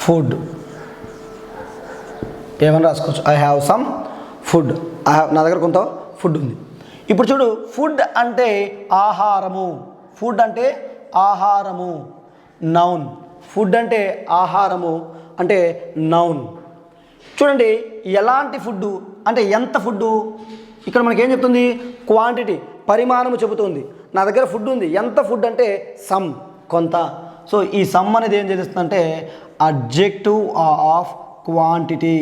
[SPEAKER 1] ఫుడ్, ఏమని రాసుకోవచ్చు. ఐ హ్యావ్ సమ్ ఫుడ్, నా దగ్గర కొంత ఫుడ్ ఉంది. ఇప్పుడు చూడు, ఫుడ్ అంటే ఆహారము, ఫుడ్ అంటే ఆహారము, నౌన్. ఫుడ్ అంటే ఆహారము అంటే నౌన్. చూడండి, ఎలాంటి ఫుడ్డు అంటే ఎంత ఫుడ్డు, ఇక్కడ మనకి ఏం చెప్తుంది, క్వాంటిటీ, పరిమాణము చెబుతుంది. నా దగ్గర ఫుడ్ ఉంది, ఎంత ఫుడ్ అంటే సమ్, కొంత. సో ఈ సమ్ అనేది ఏం చేస్తుందంటే అడ్జెక్టివ్ ఆఫ్ క్వాంటిటీ,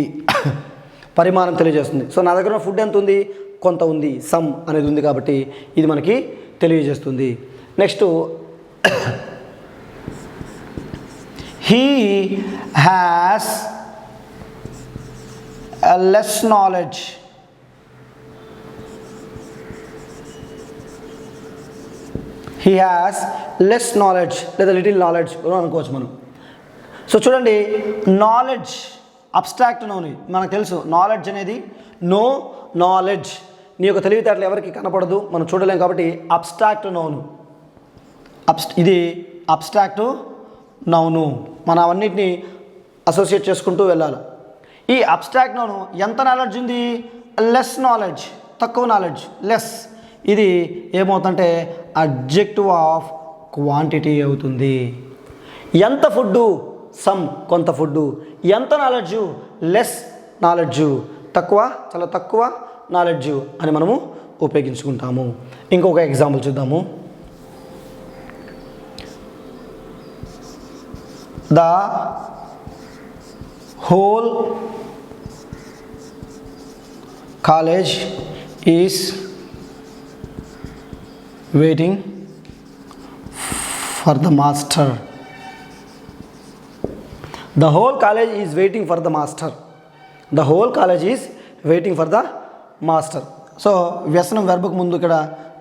[SPEAKER 1] పరిమాణం తెలియజేస్తుంది. సో నా దగ్గర ఫుడ్ ఎంత ఉంది, కొంత ఉంది, సమ్ అనేది ఉంది కాబట్టి ఇది మనకి తెలియజేస్తుంది. Next, he has a less knowledge, he has less knowledge లేదా లిటిల్ నాలెడ్జ్ అనుకోవచ్చు మనం. సో చూడండి, నాలెడ్జ్ అబ్స్ట్రాక్ట్ నౌన్, మనకు తెలుసు నాలెడ్జ్ అనేది నో నాలెడ్జ్, నీ యొక్క తెలివితేటలు ఎవరికి కనపడదు, మనం చూడలేం కాబట్టి అబ్స్ట్రాక్ట్ నౌను, ఇది అబ్స్ట్రాక్ట్ నౌను. మనం అవన్నిటిని అసోసియేట్ చేసుకుంటూ వెళ్ళాలి. ఈ అబ్స్ట్రాక్ట్ నౌను ఎంత నాలెడ్జ్ ఉంది, లెస్ నాలెడ్జ్, తక్కువ నాలెడ్జ్, లెస్, ఇది ఏమవుతుందంటే అడ్జెక్టివ్ ఆఫ్ క్వాంటిటీ అవుతుంది. ఎంత ఫుడ్డు, సమ్, కొంత ఫుడ్డు. ఎంత నాలెడ్జు, లెస్ నాలెడ్జు, తక్కువ, చాలా తక్కువ నాలెడ్జు అని మనము ఉపయోగించుకుంటాము. ఇంకొక ఎగ్జాంపుల్ చూద్దాము. The whole college is waiting for the master. The whole college is waiting for the master. The whole college is waiting for the master. So వ్యసనం వెర్బకు ముందు ఇక్కడ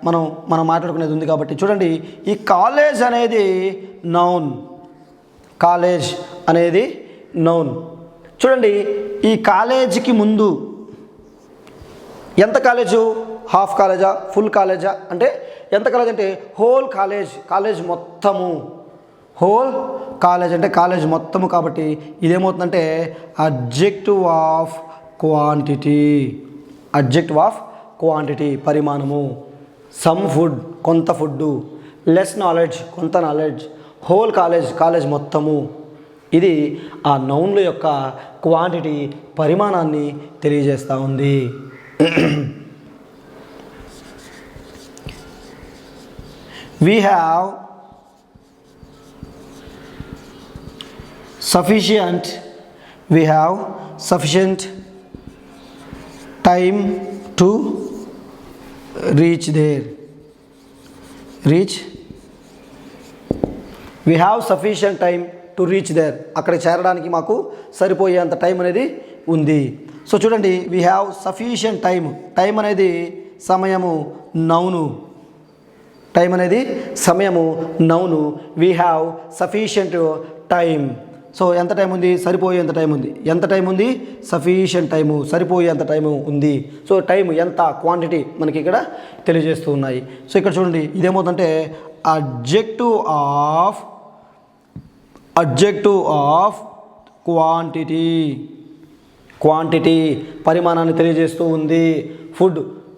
[SPEAKER 1] మనం మాట్లాడుకునేది ఉంది కాబట్టి చూడండి, ఈ కాలేజ్ అనేది నౌన్, కాలేజ్ అనేది నౌన్. చూడండి, ఈ కాలేజీకి ముందు ఎంత కాలేజు, హాఫ్ కాలేజా, ఫుల్ కాలేజా, అంటే ఎంత కాలేజ్ అంటే హోల్ కాలేజ్, కాలేజ్ మొత్తము, హోల్ కాలేజ్ అంటే కాలేజ్ మొత్తము. కాబట్టి ఇదేమవుతుందంటే adjective of quantity, adjective of quantity, పరిమాణము. సమ్ ఫుడ్, కొంత ఫుడ్డు, లెస్ నాలెడ్జ్, కొంత నాలెడ్జ్, హోల్ కాలేజ్, కాలేజ్ మొత్తము. ఇది ఆ నౌన్ల యొక్క క్వాంటిటీ, పరిమాణాన్ని తెలియజేస్తూ ఉంది. We have sufficient time to reach there. We have sufficient time to reach there, అక్కడికి చేరడానికి మాకు సరిపోయేంత టైం అనేది ఉంది. సో చూడండి, వీ హ్యావ్ సఫిషియంట్ టైం అనేది సమయము, నౌను. టైం అనేది సమయము, noun. We have sufficient time. So ఎంత టైం ఉంది? సరిపోయేంత టైం ఉంది. ఎంత టైం ఉంది? సఫిషియంట్ టైము, సరిపోయేంత టైము ఉంది. సో టైం ఎంత, క్వాంటిటీ మనకి ఇక్కడ తెలియజేస్తూ ఉన్నాయి. సో ఇక్కడ చూడండి, ఇదేమవుతుందంటే అడ్జెక్టివ్ ఆఫ్ క్వాంటిటీ పరిమాణాన్ని తెలియజేస్తూ ఉంది.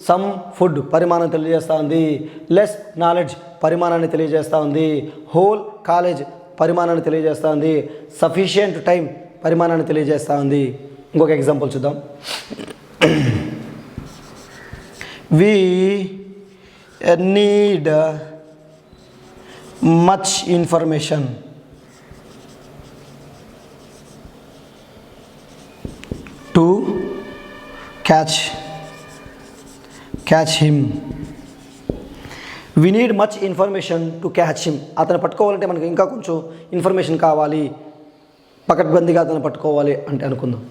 [SPEAKER 1] సమ్ ఫుడ్ పరిమాణం తెలియజేస్తూ ఉంది. లెస్ నాలెడ్జ్ పరిమాణాన్ని తెలియజేస్తూ ఉంది. హోల్ కాలేజ్ పరిమాణాన్ని తెలియజేస్తూ ఉంది. సఫిషియంట్ టైం పరిమాణాన్ని తెలియజేస్తూ ఉంది. ఇంకొక ఎగ్జాంపుల్ చూద్దాం. We need much information to catch him. We need much information to catch him. అతను పట్టుకోవాలంటే మనకి ఇంకా కొంచెం ఇన్ఫర్మేషన్ కావాలి, పకడ్బందీగా అతను పట్టుకోవాలి అంటే అనుకుందాం.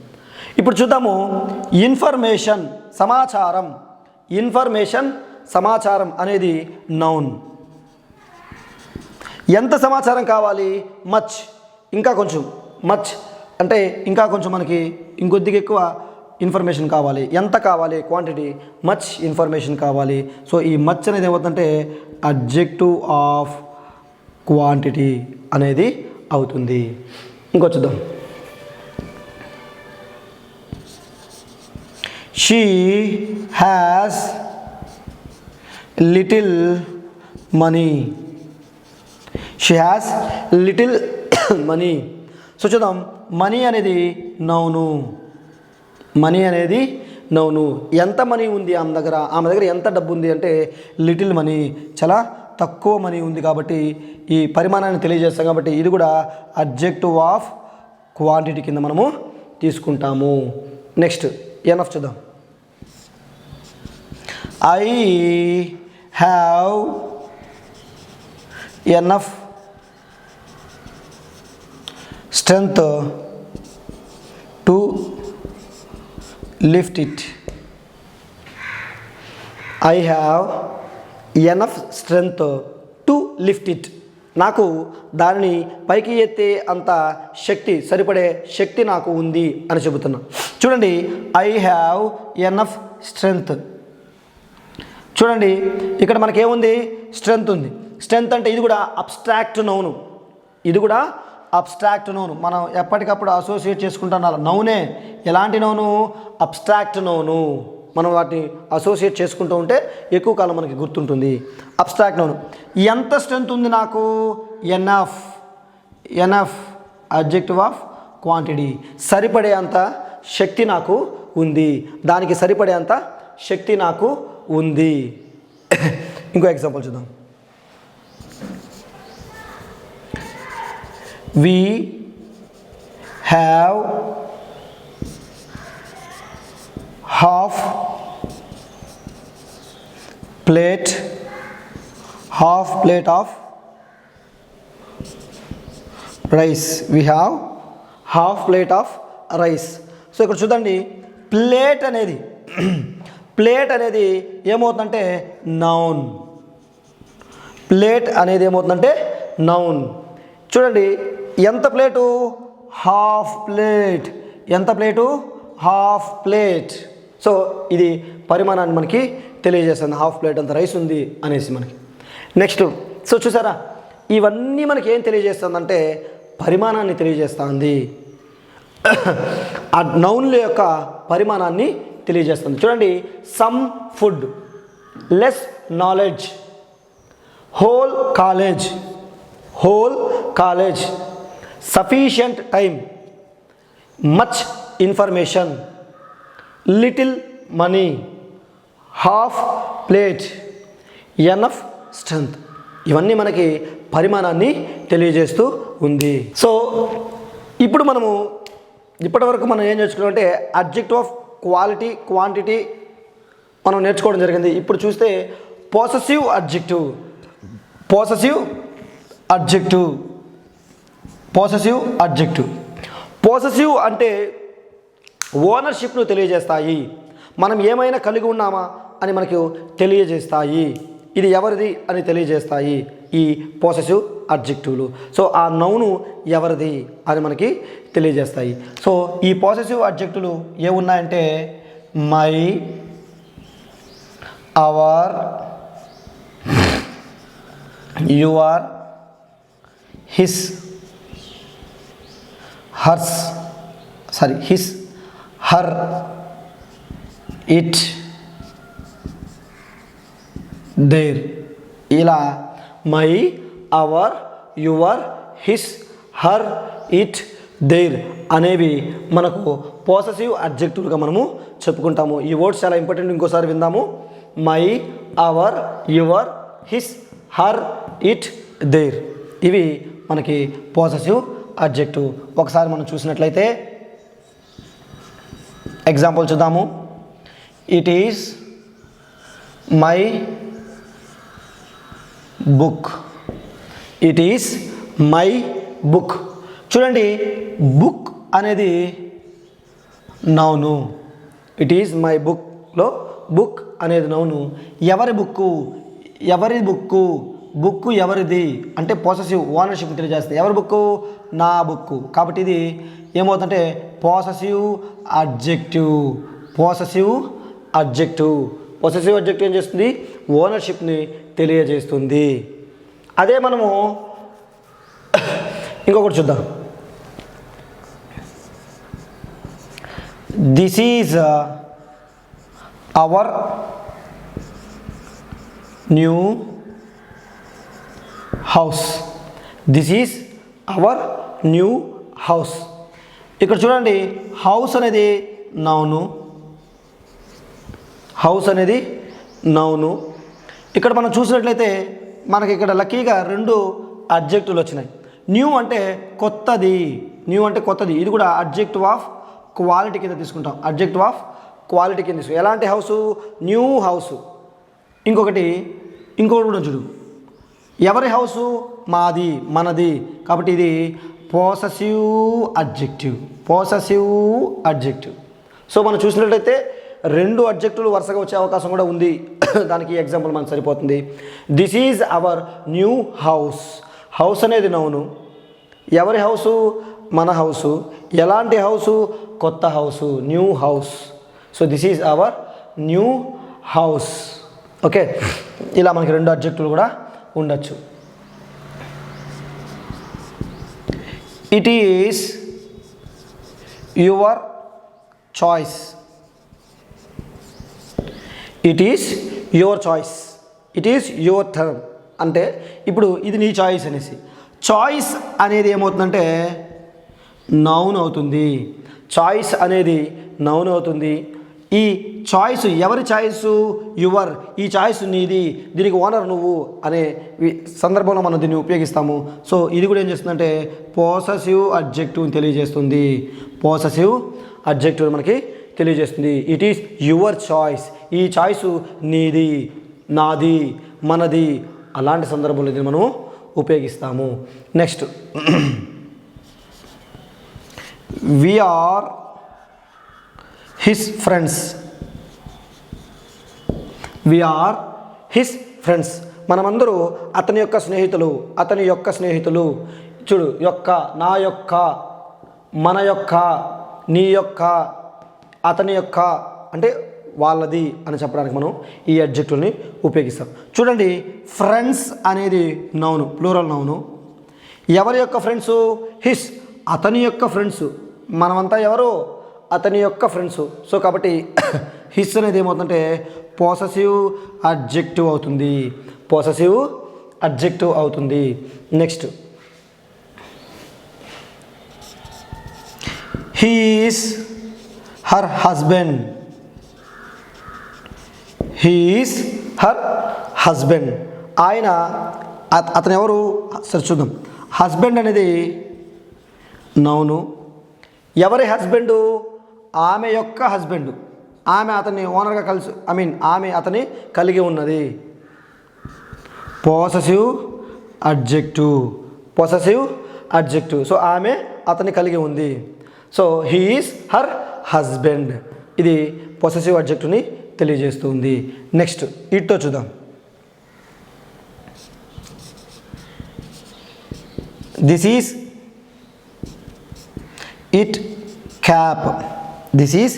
[SPEAKER 1] ఇప్పుడు చూద్దాము, సమాచారం అనేది నౌన్. ఎంత సమాచారం కావాలి? మచ్, ఇంకా కొంచెం. మచ్ అంటే ఇంకా కొంచెం మనకి ఇంకొద్దిగా ఎక్కువ ఇన్ఫర్మేషన్ కావాలి. ఎంత కావాలి? క్వాంటిటీ. మచ్ ఇన్ఫర్మేషన్ కావాలి. సో ఈ మచ్ అనేది ఏమవుతుందంటే అడ్జెక్టివ్ ఆఫ్ క్వాంటిటీ అనేది అవుతుంది. ఇంకో చూద్దాం. She has little money. So చూద్దాం, మనీ అనేది నౌను. ఎంత మనీ ఉంది ఆమె దగ్గర ఎంత డబ్బు ఉంది అంటే లిటిల్ మనీ, చాలా తక్కువ మనీ ఉంది. కాబట్టి ఈ పరిమాణాన్ని తెలియజేస్తాం కాబట్టి ఇది కూడా అడ్జెక్టివ్ ఆఫ్ క్వాంటిటీ కింద మనము తీసుకుంటాము. నెక్స్ట్ ఎనఫ్ చూద్దాం. I have enough strength to lift it. I have enough strength to lift it. నాకు దానిని పైకి ఎత్తే అంత శక్తి, సరిపడే శక్తి నాకు ఉంది అని చెబుతున్నా. చూడండి, ఐ హ్యావ్ ఎనఫ్ స్ట్రెంగ్త్. చూడండి, ఇక్కడ మనకేముంది? స్ట్రెంగ్త్ ఉంది. స్ట్రెంగ్త్ అంటే ఇది కూడా అబ్స్ట్రాక్ట్ నౌను. మనం ఎప్పటికప్పుడు అసోసియేట్ చేసుకుంటున్నాం. నౌనే. ఎలాంటి నౌను? Abstract noun. మనం వాటిని అసోసియేట్ చేసుకుంటూ ఉంటే ఎక్కువ కాలం మనకి గుర్తుంటుంది. Abstract noun. ఎంత స్ట్రెంగ్త్ ఉంది నాకు? Enough adjective of quantity. సరిపడే అంత శక్తి నాకు ఉంది. దానికి సరిపడే అంత శక్తి నాకు ఉంది. ఇంకో ఎగ్జాంపుల్ చూద్దాం. We have half plate of rice. We have half plate of rice. So ఇక్కడ చూడండి, ప్లేట్ అనేది ఏమవుతుందంటే నౌన్. చూడండి, ఎంత ప్లేటు? Half plate. ఎంత ప్లేటు? Half plate. సో ఇది పరిమాణాన్ని మనకి తెలియజేస్తుంది. హాఫ్ ప్లేట్ అంత రైస్ ఉంది అనేసి మనకి. నెక్స్ట్, సో చూసారా, ఇవన్నీ మనకి ఏం తెలియజేస్తుందంటే పరిమాణాన్ని తెలియజేస్తుంది. ఆ నౌన్ల యొక్క పరిమాణాన్ని తెలియజేస్తుంది. చూడండి, some food, less knowledge, whole college, sufficient time, much information, little money, half plate, enough strength. ఇవన్నీ మనకి పరిమాణాన్ని తెలియజేస్తూ ఉంది. సో ఇప్పటివరకు మనం ఏం నేర్చుకున్నామంటే అడ్జెక్టివ్ ఆఫ్ క్వాంటిటీ మనం నేర్చుకోవడం జరిగింది. ఇప్పుడు చూస్తే పొసెసివ్ పొసెసివ్ అడ్జెక్టివ్. పొసెసివ్ అంటే ఓనర్షిప్ను తెలియజేస్తాయి. మనం ఏమైనా కలిగి ఉన్నామా అని మనకు తెలియజేస్తాయి. ఇది ఎవరిది అని తెలియజేస్తాయి ఈ పొసెసివ్ అడ్జెక్టివ్లు. సో ఆ నౌను ఎవరిది అని మనకి తెలియజేస్తాయి. సో ఈ పొసెసివ్ అడ్జెక్టివ్లు ఏమున్నాయంటే my, our, your, his, her, it, their. ఇలా my, our, your, his, her, it, their అనేవి మనకు పొసెసివ్ అడ్జెక్టివ్లుగా మనము చెప్పుకుంటాము. ఈ వర్డ్స్ చాలా ఇంపార్టెంట్. ఇంకోసారి విందాము. My, our, your, his, her, it, their ఇవి మనకి పొసెసివ్ అడ్జెక్టివ్. ఒకసారి మనం చూసినట్లయితే ఎగ్జాంపుల్ చూద్దాము. It is my book. It is my book. చూడండి, బుక్ అనేది నౌను. ఇట్ ఈస్ మై బుక్లో బుక్ అనేది నౌను. ఎవరి బుక్కు? ఎవరి బుక్కు? బుక్కు ఎవరిది అంటే పొసెసివ్ ఓనర్షిప్ తెలియజేస్తుంది. ఎవరి బుక్కు? నా బుక్కు. కాబట్టి ఇది ఏమవుతుందంటే possessive adjective. Possessive adjective. Possessive adjective ఏం చేస్తుంది? ఓనర్షిప్ని తెలియజేస్తుంది. అదే మనము ఇంకొకటి చూద్దాం. This is our new house. This is our new house. ఇక్కడ చూడండి, హౌస్ అనేది నౌను. హౌస్ అనేది నౌను. ఇక్కడ మనం చూసినట్లయితే మనకి ఇక్కడ లక్కీగా 2 అడ్జెక్టివ్లు వచ్చినాయి. న్యూ అంటే కొత్తది. న్యూ అంటే కొత్తది. ఇది కూడా అడ్జెక్టివ్ ఆఫ్ క్వాలిటీ కింద తీసుకుంటాం. అడ్జెక్టివ్ ఆఫ్ క్వాలిటీ కింద తీసుకుంటాం. ఎలాంటి హౌసు? New house. ఇంకొకటి కూడా చూడు, ఎవరి హౌసు? మాది, మనది. కాబట్టి ఇది possessive adjective. Possessive adjective. So మనం చూసినట్లయితే 2 అడ్జెక్టివ్లు వరుసగా వచ్చే అవకాశం కూడా ఉంది. దానికి ఎగ్జాంపుల్ మనకు సరిపోతుంది. This is our new house. House అనేది నౌను. ఎవరి హౌసు? మన హౌసు. ఎలాంటి హౌసు? కొత్త house, new house. So this is our new house. Okay, ఇలా మనకి 2 అడ్జెక్టివ్లు కూడా ఉండొచ్చు. It is your choice. It is your choice. It is your turn. అంటే ఇప్పుడు ఇది నీ చాయిస్ అనేసి. చాయిస్ అనేది ఏమవుతుందంటే నౌన్ అవుతుంది. చాయిస్ అనేది నౌన్ అవుతుంది. ఈ చాయిస్ ఎవరి చాయిస్? యువర్. ఈ చాయిస్ నీది, దీనికి ఓనర్ నువ్వు అనే సందర్భంలో మనం దీన్ని ఉపయోగిస్తాము. సో ఇది కూడా ఏం చేస్తుందంటే పొసెసివ్ అడ్జెక్టివ్ తెలియజేస్తుంది. పొసెసివ్ అడ్జెక్టివ్ మనకి తెలియజేస్తుంది. It is your choice. ఈ చాయిస్ నీది, నాది, మనది. అలాంటి సందర్భంలో దీన్ని మనం ఉపయోగిస్తాము. Next, we are his friends. We are his friends. మనమందరూ అతని యొక్క స్నేహితులు. అతని యొక్క స్నేహితులు. చూడు, యొక్క, నా యొక్క, మన యొక్క, నీ యొక్క, అతని యొక్క అంటే వాళ్ళది అని చెప్పడానికి మనం ఈ అడ్జెక్టివ్ని ఉపయోగిస్తాం. చూడండి, ఫ్రెండ్స్ అనేది నౌను, ప్లూరల్ నౌను. ఎవరి యొక్క ఫ్రెండ్స్? హిస్. అతని యొక్క ఫ్రెండ్స్. మనమంతా ఎవరు? అతని యొక్క ఫ్రెండ్స్. సో కాబట్టి హిస్ అనేది ఏమవుతుందంటే పొసెసివ్ అడ్జెక్టివ్ అవుతుంది. పొసెసివ్ అడ్జెక్టివ్ అవుతుంది. Next, he is her husband. He is her husband. ఆయన, అతను ఎవరు? సరే చూద్దాం. హస్బెండ్ అనేది నౌను. ఎవరి హస్బెండ్? ఆమె యొక్క హస్బెండ్. ఆమె అతన్ని ఓనర్గా ఆమె అతన్ని కలిగి ఉన్నది. Possessive adjective. Possessive adjective. So ఆమె అతన్ని కలిగి ఉంది. So he is her husband, ఇది పొసెసివ్ అడ్జెక్టివ్ని తెలియజేస్తుంది. నెక్స్ట్ ఇట్తో చూద్దాం. This is it cap. This is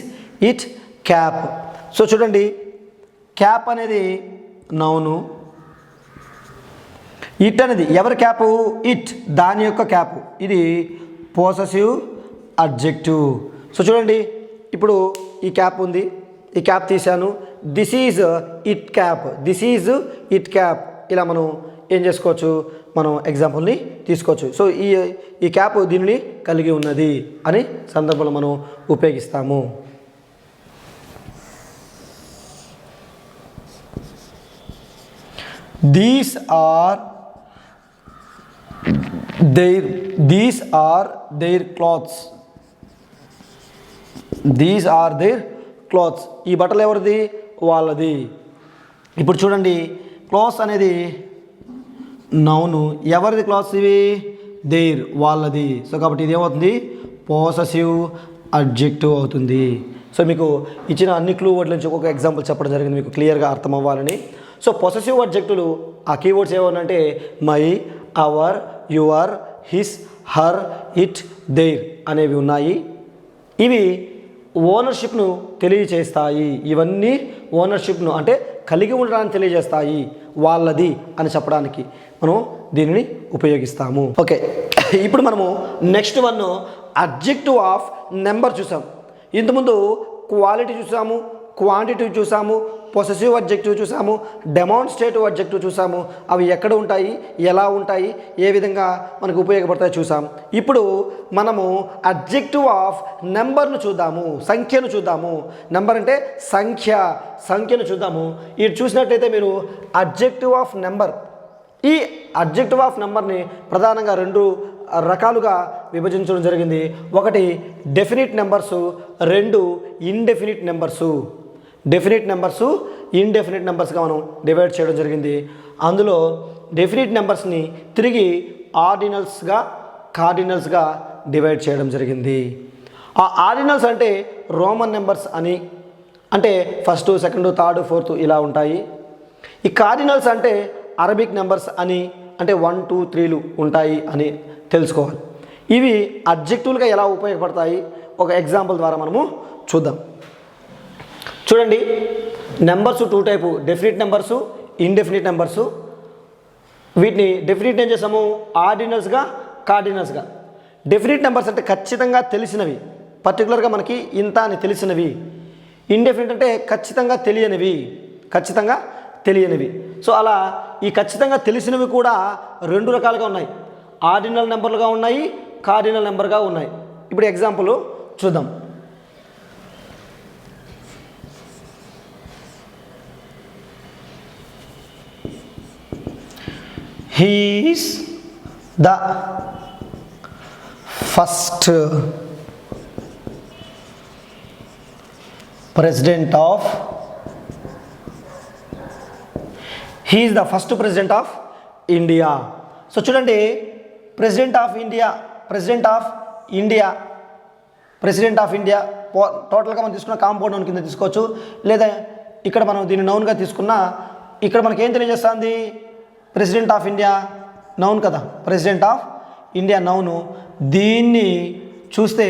[SPEAKER 1] it cap. So చూడండి, క్యాప్ అనేది నౌను, ఇట్ అనేది ఎవరి క్యాపు? ఇట్, దాని యొక్క క్యాపు. ఇది పొసెసివ్ అడ్జెక్టివ్. సో చూడండి, ఇప్పుడు ఈ క్యాప్ ఉంది, ఈ క్యాప్ తీశాను. This is it cap, this is it cap. ఇలా మనం ఏం చేసుకోవచ్చు, మనం ఎగ్జాంపుల్ని తీసుకోవచ్చు. సో ఈ క్యాప్ దీనిని కలిగి ఉన్నది అని సందర్భంలో మనం ఉపయోగిస్తాము. These are their clothes. These are their clothes. ఈ బట్టలు ఎవరిది? వాళ్ళది. ఇప్పుడు చూడండి, క్లాత్స్ అనేది నౌను, ఎవరిది క్లాత్స్ ఇవి? దేర్, వాళ్ళది. సో కాబట్టి ఇది ఏమవుతుంది? పొసెసివ్ అడ్జెక్టివ్ అవుతుంది. సో మీకు ఇచ్చిన అన్ని క్లూ వర్డ్ల నుంచి ఒక్కొక్క ఎగ్జాంపుల్ చెప్పడం జరిగింది మీకు క్లియర్గా అర్థం అవ్వాలని. సో పొసెసివ్ అడ్జెక్టులు ఆ కీవర్డ్స్ ఏమనంటే my, our, your, his, her, it, their అనేవి ఉన్నాయి. ఇవి ఓనర్షిప్ను తెలియజేస్తాయి. ఇవన్నీ ఓనర్షిప్ను అంటే కలిగి ఉండడాన్ని తెలియజేస్తాయి. వాళ్ళది అని చెప్పడానికి మనం దీనిని ఉపయోగిస్తాము. ఓకే, ఇప్పుడు మనము next one adjective of number చూసాం. ఇంతకుముందు క్వాలిటీ చూసాము, క్వాంటిటీ చూసాము, పొసెసివ్ అడ్జెక్టివ్ చూసాము, డెమాన్స్ట్రేటివ్ అడ్జెక్టివ్ చూసాము. అవి ఎక్కడ ఉంటాయి, ఎలా ఉంటాయి, ఏ విధంగా మనకు ఉపయోగపడతాయో చూసాం. ఇప్పుడు మనము అడ్జెక్టివ్ ఆఫ్ నెంబర్ను చూద్దాము, సంఖ్యను చూద్దాము. నెంబర్ అంటే సంఖ్యను చూద్దాము. ఇది చూసినట్లయితే మీరు అడ్జెక్టివ్ ఆఫ్ నెంబర్, ఈ అడ్జెక్టివ్ ఆఫ్ నెంబర్ని ప్రధానంగా రెండు రకాలుగా విభజించడం జరిగింది. ఒకటి డెఫినిట్ నెంబర్సు, రెండు indefinite numbers. Definite numbers, indefinite నెంబర్స్గా మనం డివైడ్ చేయడం జరిగింది. అందులో డెఫినిట్ నెంబర్స్ని తిరిగి ఆర్డినల్స్గా, కార్డినల్స్గా డివైడ్ చేయడం జరిగింది. ఆ ఆర్డినల్స్ అంటే రోమన్ నెంబర్స్ అని, అంటే ఫస్ట్, సెకండ్, థర్డ్, ఫోర్త్ ఇలా ఉంటాయి. ఈ కార్డినల్స్ అంటే అరబిక్ నెంబర్స్ అని, అంటే 1, 2, 3లు ఉంటాయి అని తెలుసుకోవాలి. ఇవి అడ్జెక్టివ్లుగా ఎలా ఉపయోగపడతాయి ఒక ఎగ్జాంపుల్ ద్వారా మనము చూద్దాం. చూడండి, numbers 2 type, definite numbers, indefinite numbers. వీటిని డెఫినిట్ ఏం చేసాము? ఆర్డినల్స్గా, కార్డినల్స్గా. డెఫినిట్ నెంబర్స్ అంటే ఖచ్చితంగా తెలిసినవి, పర్టికులర్గా మనకి ఇంత అని తెలిసినవి. ఇండెఫినిట్ అంటే ఖచ్చితంగా తెలియనివి. సో అలా ఈ ఖచ్చితంగా తెలిసినవి కూడా రెండు రకాలుగా ఉన్నాయి. ఆర్డినల్ నెంబర్లుగా ఉన్నాయి, కార్డినల్ నెంబర్గా ఉన్నాయి. ఇప్పుడు ఎగ్జాంపుల్ చూద్దాం. He is the first president of India. So చూడండి, ప్రెసిడెంట్ ఆఫ్ ఇండియా టోటల్గా మనం తీసుకున్న కాంపౌండ్ నౌన్ కింద తీసుకోవచ్చు, లేదా ఇక్కడ మనం దీన్ని నౌన్గా తీసుకున్నా ఇక్కడ మనకి ఏం తెలియజేస్తుంది? ప్రెసిడెంట్ ఆఫ్ ఇండియా నౌన్ కదా, ప్రెసిడెంట్ ఆఫ్ ఇండియా నౌను. దీన్ని చూస్తే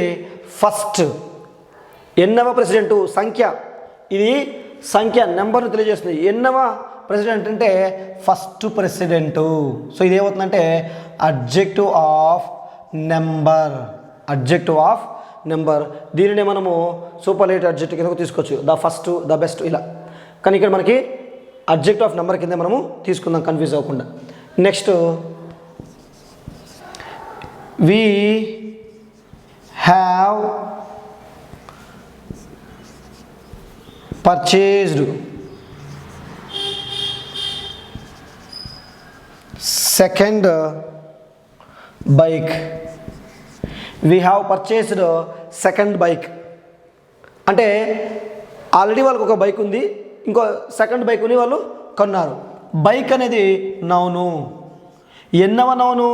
[SPEAKER 1] ఫస్ట్, ఎన్నవ ప్రెసిడెంటు, సంఖ్య, ఇది సంఖ్య నెంబర్ను తెలియజేస్తుంది. ఎన్నవ ప్రెసిడెంట్ అంటే ఫస్ట్ ప్రెసిడెంటు. సో ఇది ఏమవుతుందంటే అడ్జెక్టివ్ ఆఫ్ నెంబర్. దీనినే మనము సూపర్లేటివ్ అడ్జెక్టివ్ కింద తీసుకోవచ్చు, ద ఫస్ట్, ద బెస్ట్ ఇలా. కానీ ఇక్కడ మనకి అడ్జెక్టివ్ ఆఫ్ నెంబర్ కింద మనము తీసుకుందాం కన్ఫ్యూజ్ అవ్వకుండా. Next, we have purchased second bike. అంటే ఆల్రెడీ వాళ్ళకి ఒక బైక్ ఉంది, ఇంకో సెకండ్ బైక్ని వాళ్ళు కొన్నారు. బైక్ అనేది నౌను. ఎన్నవ నౌను?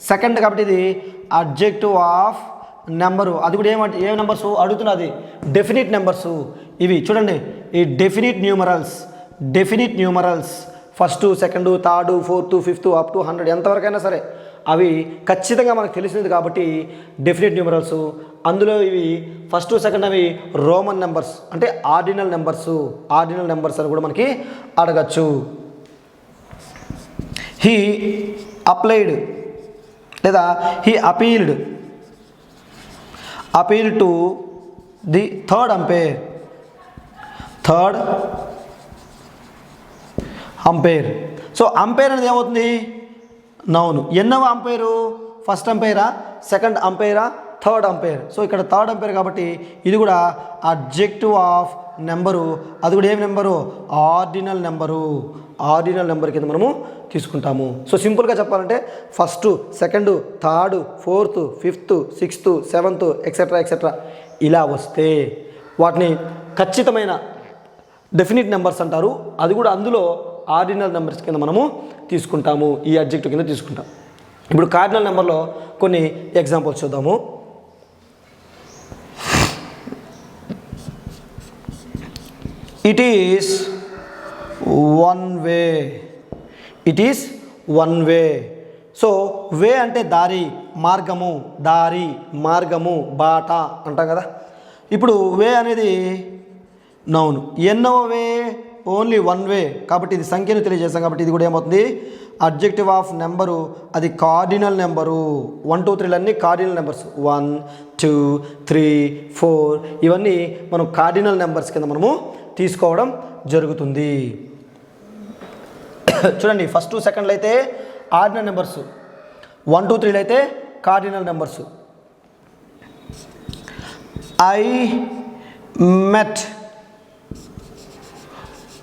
[SPEAKER 1] సెకండ్ కాబట్టి ఇది అడ్జెక్టివ్ ఆఫ్ నెంబరు. అది కూడా ఏం నెంబర్స్ అడుగుతున్నది? Definite numbers. ఇవి చూడండి, ఈ definite numerals first, second, third, fourth, fifth up to 100 ఎంతవరకైనా సరే అవి ఖచ్చితంగా మనకు తెలిసినది కాబట్టి డెఫినిట్ న్యూమరల్స్. అందులో ఇవి ఫస్ట్, సెకండ్ అవి రోమన్ నెంబర్స్ అంటే ఆర్డినల్ నెంబర్స్ అని కూడా మనకి అడగచ్చు. హీ అప్లైడ్ లేదా he appealed to the third umpire. So umpire అనేది ఏమవుతుంది? నౌన్. ఎన్నవ అంపైరు? ఫస్ట్ అంపైరా, సెకండ్ అంపైరా, థర్డ్ అంపైర్. సో ఇక్కడ థర్డ్ అంపైర్ కాబట్టి ఇది కూడా అడ్జెక్టివ్ ఆఫ్ నెంబరు. అది కూడా ఏం నెంబరు? ఆర్డినల్ నెంబర్ కింద మనము తీసుకుంటాము. సో సింపుల్గా చెప్పాలంటే first, second, third, fourth, fifth, sixth, seventh etcetera ఇలా వస్తే వాటిని ఖచ్చితమైన డెఫినిట్ నెంబర్స్ అంటారు. అది కూడా అందులో ఆర్డినల్ నెంబర్స్ కింద మనము తీసుకుంటాము, ఈ అడ్జెక్టివ్ కింద తీసుకుంటాం. ఇప్పుడు కార్డినల్ నెంబర్లో కొన్ని ఎగ్జాంపుల్స్ చూద్దాము. It is one way. So way అంటే దారి, మార్గము, బాట అంటాం కదా. ఇప్పుడు వే అనేది నౌన్. ఎన్నో వే? ఓన్లీ వన్ వే కాబట్టి ఇది సంఖ్యను తెలియజేస్తాం కాబట్టి ఇది కూడా ఏమవుతుంది? Adjective of number. అది కార్డినల్ నెంబరు. 1 2 3 అన్నీ కార్డినల్ నెంబర్స్. 1 2 3 4 ఇవన్నీ మనం కార్డినల్ నెంబర్స్ కింద మనము తీసుకోవడం జరుగుతుంది. చూడండి, ఫస్ట్, సెకండ్లు అయితే ఆర్డినల్ నెంబర్స్, 1 2 3 అయితే cardinal numbers. I met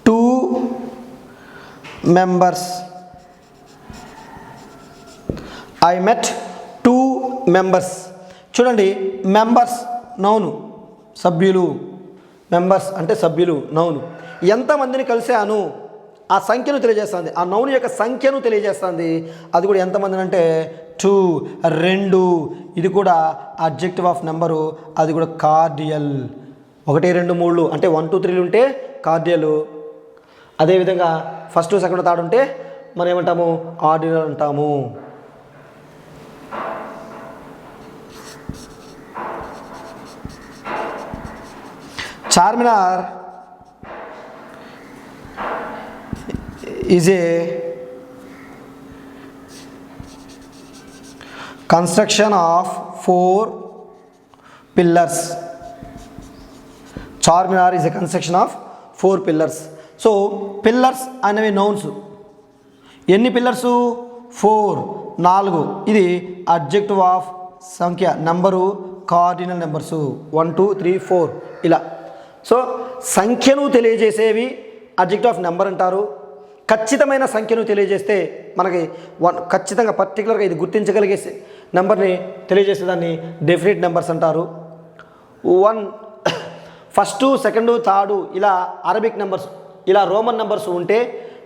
[SPEAKER 1] 2 members. చూడండి, మెంబర్స్ నౌను, సభ్యులు. మెంబర్స్ అంటే సభ్యులు, నౌను. ఎంతమందిని కలిశాను ఆ సంఖ్యను తెలియజేస్తుంది, ఆ నౌను యొక్క సంఖ్యను తెలియజేస్తుంది. అది కూడా ఎంతమందిని అంటే 2 2. ఇది కూడా అడ్జెక్టివ్ ఆఫ్ నెంబరు. అది కూడా కార్డియల్. 1 2 3 అంటే 1 2 3 ఉంటే కార్డియల్. అదేవిధంగా ఫస్ట్, సెకండ్, థర్డ్ ఉంటే మనం ఏమంటాము? ఆర్డినల్ అంటాము. Charminar is a construction of 4 pillars. Charminar is a construction of 4 pillars. So pillars అనేవి నౌన్స్. ఎన్ని పిల్లర్సు? 4 4. ఇది అడ్జెక్టివ్ ఆఫ్ సంఖ్య, నెంబరు, కార్డినల్ నెంబర్సు 1 2 3 4 ఇలా. సో సంఖ్యను తెలియజేసేవి అడ్జెక్టివ్ ఆఫ్ నెంబర్ అంటారు. ఖచ్చితమైన సంఖ్యను తెలియజేస్తే మనకి ఖచ్చితంగా పర్టికులర్గా ఇది గుర్తించగలిగే నెంబర్ని తెలియజేసేదాన్ని డెఫినిట్ నెంబర్స్ అంటారు. 1 ఫస్ట్, సెకండ్, థర్డ్ ఇలా అరబిక్ నెంబర్స్, ఇలా రోమన్ నెంబర్స్ ఉంటే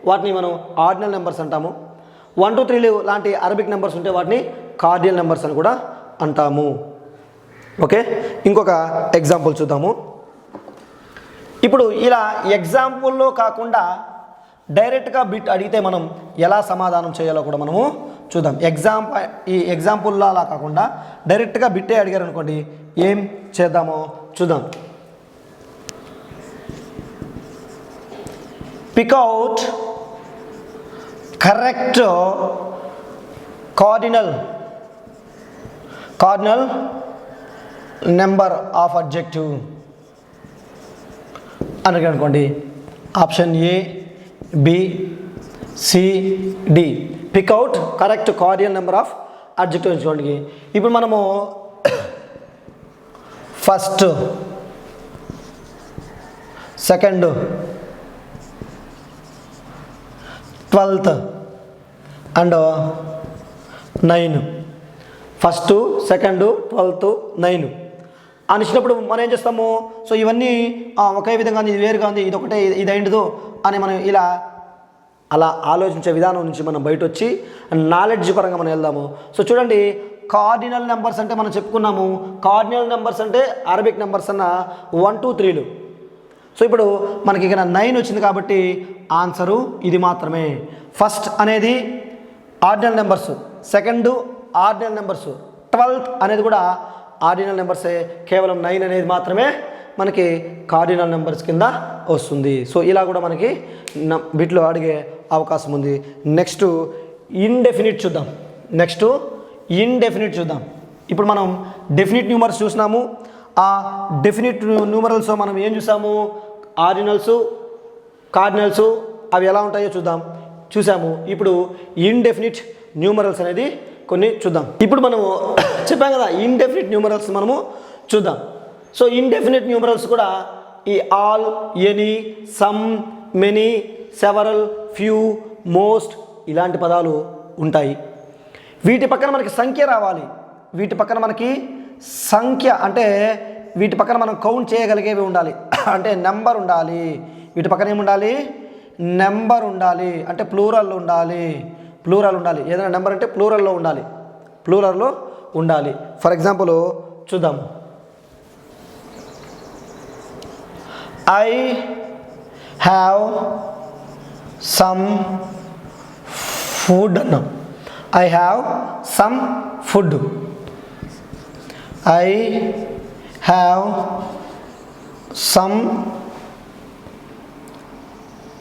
[SPEAKER 1] వాటిని మనం ఆర్డినల్ నెంబర్స్ అంటాము. 1 2 3 లాంటి అరబిక్ నెంబర్స్ ఉంటే వాటిని కార్డియల్ నెంబర్స్ అని కూడా అంటాము. ఓకే, ఇంకొక ఎగ్జాంపుల్ చూద్దాము. ఇప్పుడు ఇలా ఎగ్జాంపుల్లో కాకుండా డైరెక్ట్గా బిట్ అడిగితే మనం ఎలా సమాధానం చేయాలో కూడా మనము చూద్దాం. ఈ ఎగ్జాంపుల్లో అలా కాకుండా డైరెక్ట్గా బిట్టే అడిగారు అనుకోండి, ఏం చేద్దామో చూద్దాం. Pick out correct cardinal number of adjective అని అనుకోండి. Option A, B, C, D. Pick out correct cardinal number of adjective ఎంచుకోండి. ఇప్పుడు మనము first, second, 12th and 9. First, second, 12th, 9 అని ఇచ్చినప్పుడు మనం ఏం చేస్తాము? సో ఇవన్నీ ఒకే విధంగా ఉంది, ఇది వేరుగా ఉంది, ఇది ఒకటే, ఇది అయిందో అని మనం ఇలా అలా ఆలోచించే విధానం నుంచి మనం బయట వచ్చి నాలెడ్జ్ పరంగా మనం వెళ్దాము. సో చూడండి, కార్డినల్ నెంబర్స్ అంటే మనం చెప్పుకున్నాము. కార్డినల్ నెంబర్స్ అంటే అరబిక్ నెంబర్స్ అన్న 1 2 3లు. సో ఇప్పుడు మనకి ఇక్కడ 9 వచ్చింది కాబట్టి ఆన్సరు ఇది మాత్రమే. ఫస్ట్ అనేది ordinal numbers, second ordinal numbers, 12th అనేది కూడా ఆర్డినల్ నెంబర్సే. కేవలం 9 అనేది మాత్రమే మనకి కార్డినల్ నెంబర్స్ కింద వస్తుంది. సో ఇలా కూడా మనకి వీటిలో అడిగే అవకాశం ఉంది. నెక్స్ట్ ఇండెఫినిట్ చూద్దాం. ఇండెఫినిట్ చూద్దాం. ఇప్పుడు మనం డెఫినిట్ న్యూమర్స్ చూసినాము. ఆ డెఫినిట్ న్యూమరల్స్ మనం ఏం చూసాము? ఆర్డినల్స్, కార్డినల్స్ అవి ఎలా ఉంటాయో చూసాము. ఇప్పుడు ఇండెఫినిట్ న్యూమరల్స్ అనేది కొన్ని చూద్దాం. ఇప్పుడు మనము చెప్పాం కదా, ఇండెఫినిట్ న్యూమరల్స్ మనము చూద్దాం. సో ఇండెఫినిట్ న్యూమరల్స్ కూడా ఈ all, any, some, many, several, few, most ఇలాంటి పదాలు ఉంటాయి. వీటి పక్కన మనకి సంఖ్య రావాలి. వీటి పక్కన మనకి సంఖ్య అంటే వీటి పక్కన మనం కౌంట్ చేయగలిగేవి ఉండాలి. అంటే నెంబర్ ఉండాలి. వీటి పక్కన ఏముండాలి? నెంబర్ ఉండాలి. అంటే ప్లూరల్ ఉండాలి. ఏదైనా నెంబర్ అంటే ప్లూరల్లో ఉండాలి. ఫర్ ఎగ్జాంపుల్ చూద్దాం. I have some food అన్నాం. I have some food. I have some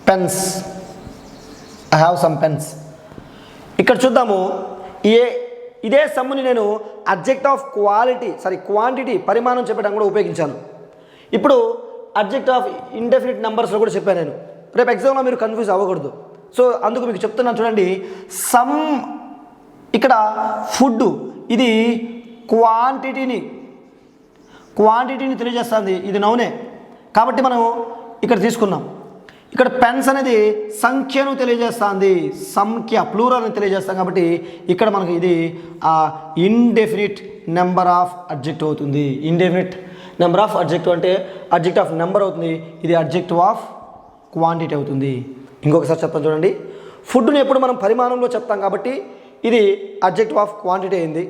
[SPEAKER 1] pens. I have some pens. ఇక్కడ చూద్దాము. ఇదే సమ్ముని నేను అబ్జెక్ట్ ఆఫ్ క్వాంటిటీ పరిమాణం చెప్పడానికి కూడా ఉపయోగించాను. ఇప్పుడు అబ్జెక్ట్ ఆఫ్ ఇండెఫినిట్ నెంబర్స్లో కూడా చెప్పాను నేను. రేపు ఎగ్జామ్లో మీరు కన్ఫ్యూజ్ అవ్వకూడదు. సో అందుకు మీకు చెప్తున్నాను చూడండి. సమ్ ఇక్కడ ఫుడ్ ఇది క్వాంటిటీని తెలియజేస్తుంది. ఇది నౌనే కాబట్టి మనం ఇక్కడ తీసుకున్నాం. ఇక్కడ పెన్స్ అనేది సంఖ్యను తెలియజేస్తుంది. సంఖ్య ప్లూరల్ని తెలియజేస్తాం కాబట్టి ఇక్కడ మనకు ఇది ఇండెఫినిట్ నెంబర్ ఆఫ్ అబ్జెక్ట్ అవుతుంది. ఇండెఫినిట్ నెంబర్ ఆఫ్ అబ్జెక్ట్ అంటే అబ్జెక్ట్ ఆఫ్ నెంబర్ అవుతుంది. ఇది అబ్జెక్టివ్ ఆఫ్ క్వాంటిటీ అవుతుంది. ఇంకొకసారి చెప్తాను చూడండి. ఫుడ్ని ఎప్పుడు మనం పరిమాణంలో చెప్తాం కాబట్టి ఇది అబ్జెక్టివ్ ఆఫ్ క్వాంటిటీ అయింది.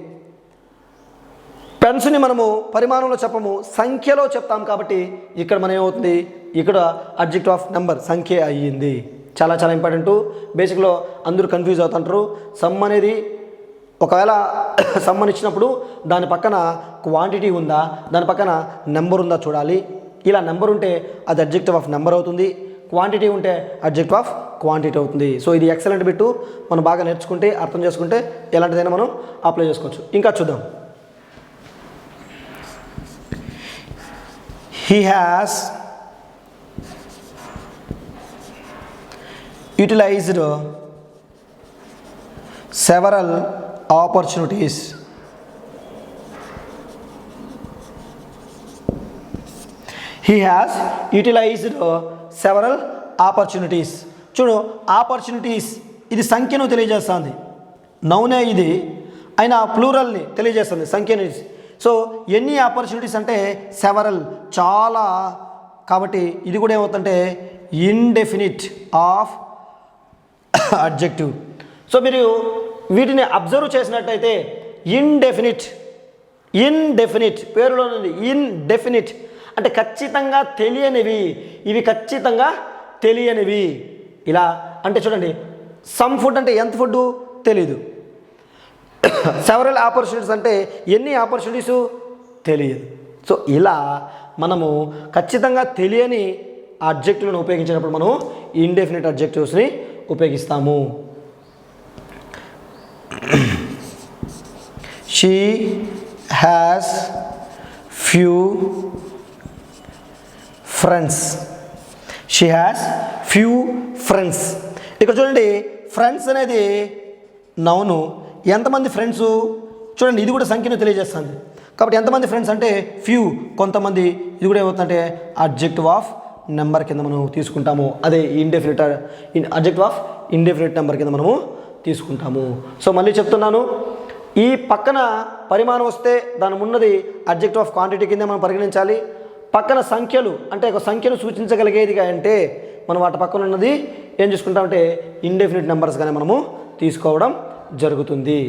[SPEAKER 1] పెన్స్ని మనము పరిమాణంలో చెప్పము, సంఖ్యలో చెప్తాం కాబట్టి ఇక్కడ మనం ఏమవుతుంది? ఇక్కడ అబ్జెక్ట్ ఆఫ్ నెంబర్ సంఖ్య అయ్యింది. చాలా చాలా ఇంపార్టెంట్. బేసిక్లో అందరూ కన్ఫ్యూజ్ అవుతుంటారు. సమ్ అనేది ఒకవేళ సమ్మని ఇచ్చినప్పుడు దాని పక్కన క్వాంటిటీ ఉందా, దాని పక్కన నెంబర్ ఉందా చూడాలి. ఇలా నెంబర్ ఉంటే అది అబ్జెక్టివ్ ఆఫ్ నెంబర్ అవుతుంది. క్వాంటిటీ ఉంటే అబ్జెక్టివ్ ఆఫ్ క్వాంటిటీ అవుతుంది. సో ఇది ఎక్సలెంట్ బిట్టు. మనం బాగా నేర్చుకుంటే, అర్థం చేసుకుంటే ఎలాంటిదైనా మనం అప్లై చేసుకోవచ్చు. ఇంకా చూద్దాం. He has utilized several opportunities. He has utilized several opportunities. చూడు, ఆపర్చునిటీస్ ఇది సంఖ్యను తెలియజేస్తుంది. నౌనే ఇది అయినా ప్లూరల్ని తెలియజేస్తుంది, సంఖ్యని. సో ఎన్ని ఆపర్చునిటీస్ అంటే సెవరల్, చాలా. కాబట్టి ఇది కూడా ఏమవుతుందంటే ఇండెఫినిట్ ఆఫ్ అడ్జెక్టివ్. సో మీరు వీటిని అబ్జర్వ్ చేసినట్టయితే ఇండెఫినిట్ పేరులో ఉంది. ఇండెఫినిట్ అంటే ఖచ్చితంగా తెలియనివి. ఇవి ఖచ్చితంగా తెలియనివి. ఇలా అంటే చూడండి, సమ్ ఫుడ్ అంటే ఎంత ఫుడ్ తెలీదు. సెవరల్ ఆపర్చునిటీస్ అంటే ఎన్ని ఆపర్చునిటీస్ తెలియదు. సో ఇలా మనము ఖచ్చితంగా తెలియని అడ్జెక్టివ్లను ఉపయోగించినప్పుడు మనం ఇండెఫినిట్ అడ్జెక్టివ్స్ని ఉపయోగిస్తాము. She has few friends. She has few friends. ఇక్కడ చూడండి, ఫ్రెండ్స్ అనేది నౌను. ఎంతమంది ఫ్రెండ్స్ చూడండి, ఇది కూడా సంఖ్యను తెలియజేస్తుంది. కాబట్టి ఎంతమంది ఫ్రెండ్స్ అంటే ఫ్యూ, కొంతమంది. ఇది కూడా ఏమవుతుందంటే అడ్జెక్టివ్ ఆఫ్ నెంబర్ కింద మనం తీసుకుంటాము. అదే అడ్జెక్టివ్ ఆఫ్ ఇండెఫినిట్ నెంబర్ కింద మనము తీసుకుంటాము. సో మళ్ళీ చెప్తున్నాను, ఈ పక్కన పరిమాణం వస్తే దాని ఉన్నది అడ్జెక్టివ్ ఆఫ్ క్వాంటిటీ కింద మనం పరిగణించాలి. పక్కన సంఖ్యలు అంటే ఒక సంఖ్యను సూచించగలిగేదిగా అంటే మనం వాటి పక్కన ఉన్నది ఏం చూసుకుంటామంటే ఇండెఫినిట్ నెంబర్స్గానే మనము తీసుకోవడం జరుగుతుంది.